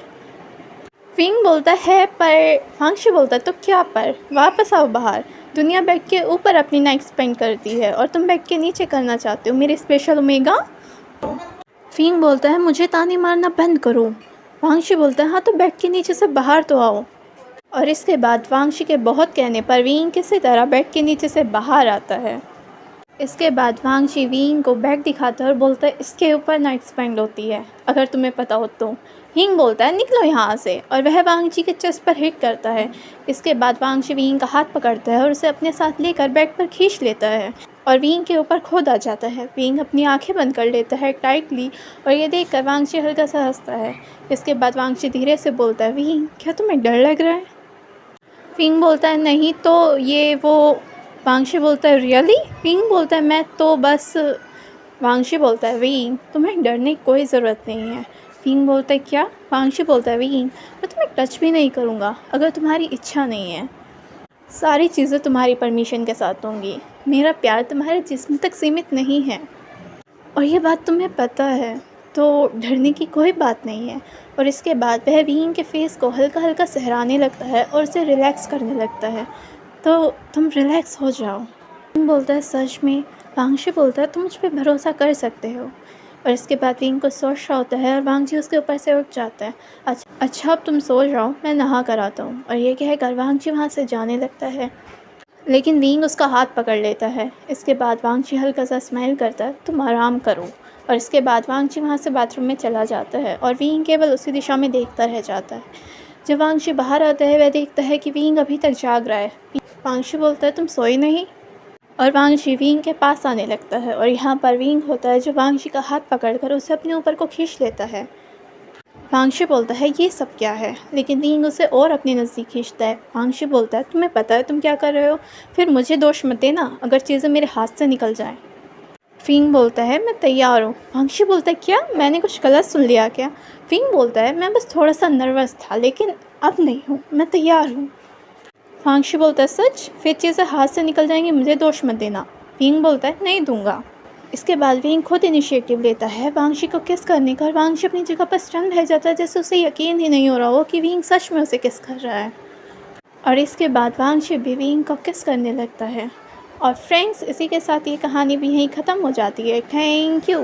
विंग बोलता है पर वांगशी बोलता है तो क्या पर, वापस आओ बाहर। दुनिया बेड के ऊपर अपनी नाइट स्पेंड करती है और तुम बेड के नीचे करना चाहते हो मेरे स्पेशल ओमेगा। विंग बोलता है मुझे ताने मारना बंद करो। वांगशी बोलता है हाँ तो बेड के नीचे से बाहर तो आओ। और इसके बाद वांगशी के बहुत कहने पर विंग किसी तरह बेड के नीचे से बाहर आता है। इसके बाद वांगशी विंग को बैग दिखाता है और बोलता है इसके ऊपर नाइट स्पेंड होती है अगर तुम्हें पता हो तो। विंग बोलता है निकलो यहाँ से और वह वांगशी के चेस्ट पर हिट करता है। इसके बाद वांगशी विंग का हाथ पकड़ता है और उसे अपने साथ लेकर बेड पर खींच लेता है और विंग के ऊपर खुद आ जाता है। विंग अपनी आंखें बंद कर लेता है टाइटली और ये देखकर वांगशी हल्का सा हंसता है। इसके बाद वांगशी धीरे से बोलता है विंग क्या तुम्हें डर लग रहा है। विंग बोलता है नहीं तो ये वो। वांगशी बोलता है रियली। विंग बोलता है मैं तो बस। वांगशी बोलता है विंग तुम्हें डरने की कोई ज़रूरत नहीं है। विंग बोलता है क्या। वांगशी बोलता है विंग मैं तुम्हें टच भी नहीं करूँगा अगर तुम्हारी इच्छा नहीं है। सारी चीज़ें तुम्हारी परमिशन के साथ होंगी। मेरा प्यार तुम्हारे जिस्म तक सीमित नहीं है और ये बात तुम्हें पता है तो डरने की कोई बात नहीं है। और इसके बाद वह विंग के फेस को हल्का हल्का सहराने लगता है और उसे रिलैक्स करने लगता है। तो तुम रिलैक्स हो जाओ। विंग बोलता है सच में। वांगशी बोलता है तुम मुझ पर भरोसा कर सकते हो। और इसके बाद विंग को सोच रहा होता है और वांगशी उसके ऊपर से उठ जाता है। अच्छा अब तुम सो जाओ मैं नहा कर आता हूँ। और ये कहकर वांगशी वहाँ से जाने लगता है लेकिन विंग उसका हाथ पकड़ लेता है। इसके बाद वांगशी हल्का सा स्माइल करता है तुम आराम करो। और इसके बाद वांगशी वहाँ से बाथरूम में चला जाता है और विंग केवल उसी दिशा में देखता रह जाता है। जब वांगशी बाहर आता है वह देखता है कि विंग अभी तक जाग रहा है। वांगशी बोलता है तुम सोए नहीं। और वांगशी विंग के पास आने लगता है और यहाँ पर विंग होता है जो वांगशी का हाथ पकड़कर उसे अपने ऊपर को खींच लेता है। वांगशी बोलता है ये सब क्या है लेकिन विंग उसे और अपने नज़दीक खींचता है। वांगशी बोलता है तुम्हें पता है तुम क्या कर रहे हो, फिर मुझे दोष मत देना अगर चीज़ें मेरे हाथ से निकल जाएं। विंग बोलता है मैं तैयार हूँ। वांगशी बोलता है क्या मैंने कुछ गलत सुन लिया क्या। विंग बोलता है मैं बस थोड़ा सा नर्वस था लेकिन अब नहीं हूँ, मैं तैयार हूँ। वांगशी बोलता है सच, फिर चीज़ें हाथ से निकल जाएंगी मुझे दोष मत देना। विंग बोलता है नहीं दूंगा। इसके बाद विंग खुद इनिशिएटिव लेता है वांगशी को किस करने का और वांगशी अपनी जगह पर स्टन रह जाता है जैसे उसे यकीन ही नहीं हो रहा हो कि विंग सच में उसे किस कर रहा है। और इसके बाद वांगशी भी विंग को किस करने लगता है। और फ्रेंड्स इसी के साथ ये कहानी भी यहीं ख़त्म हो जाती है। Thank you.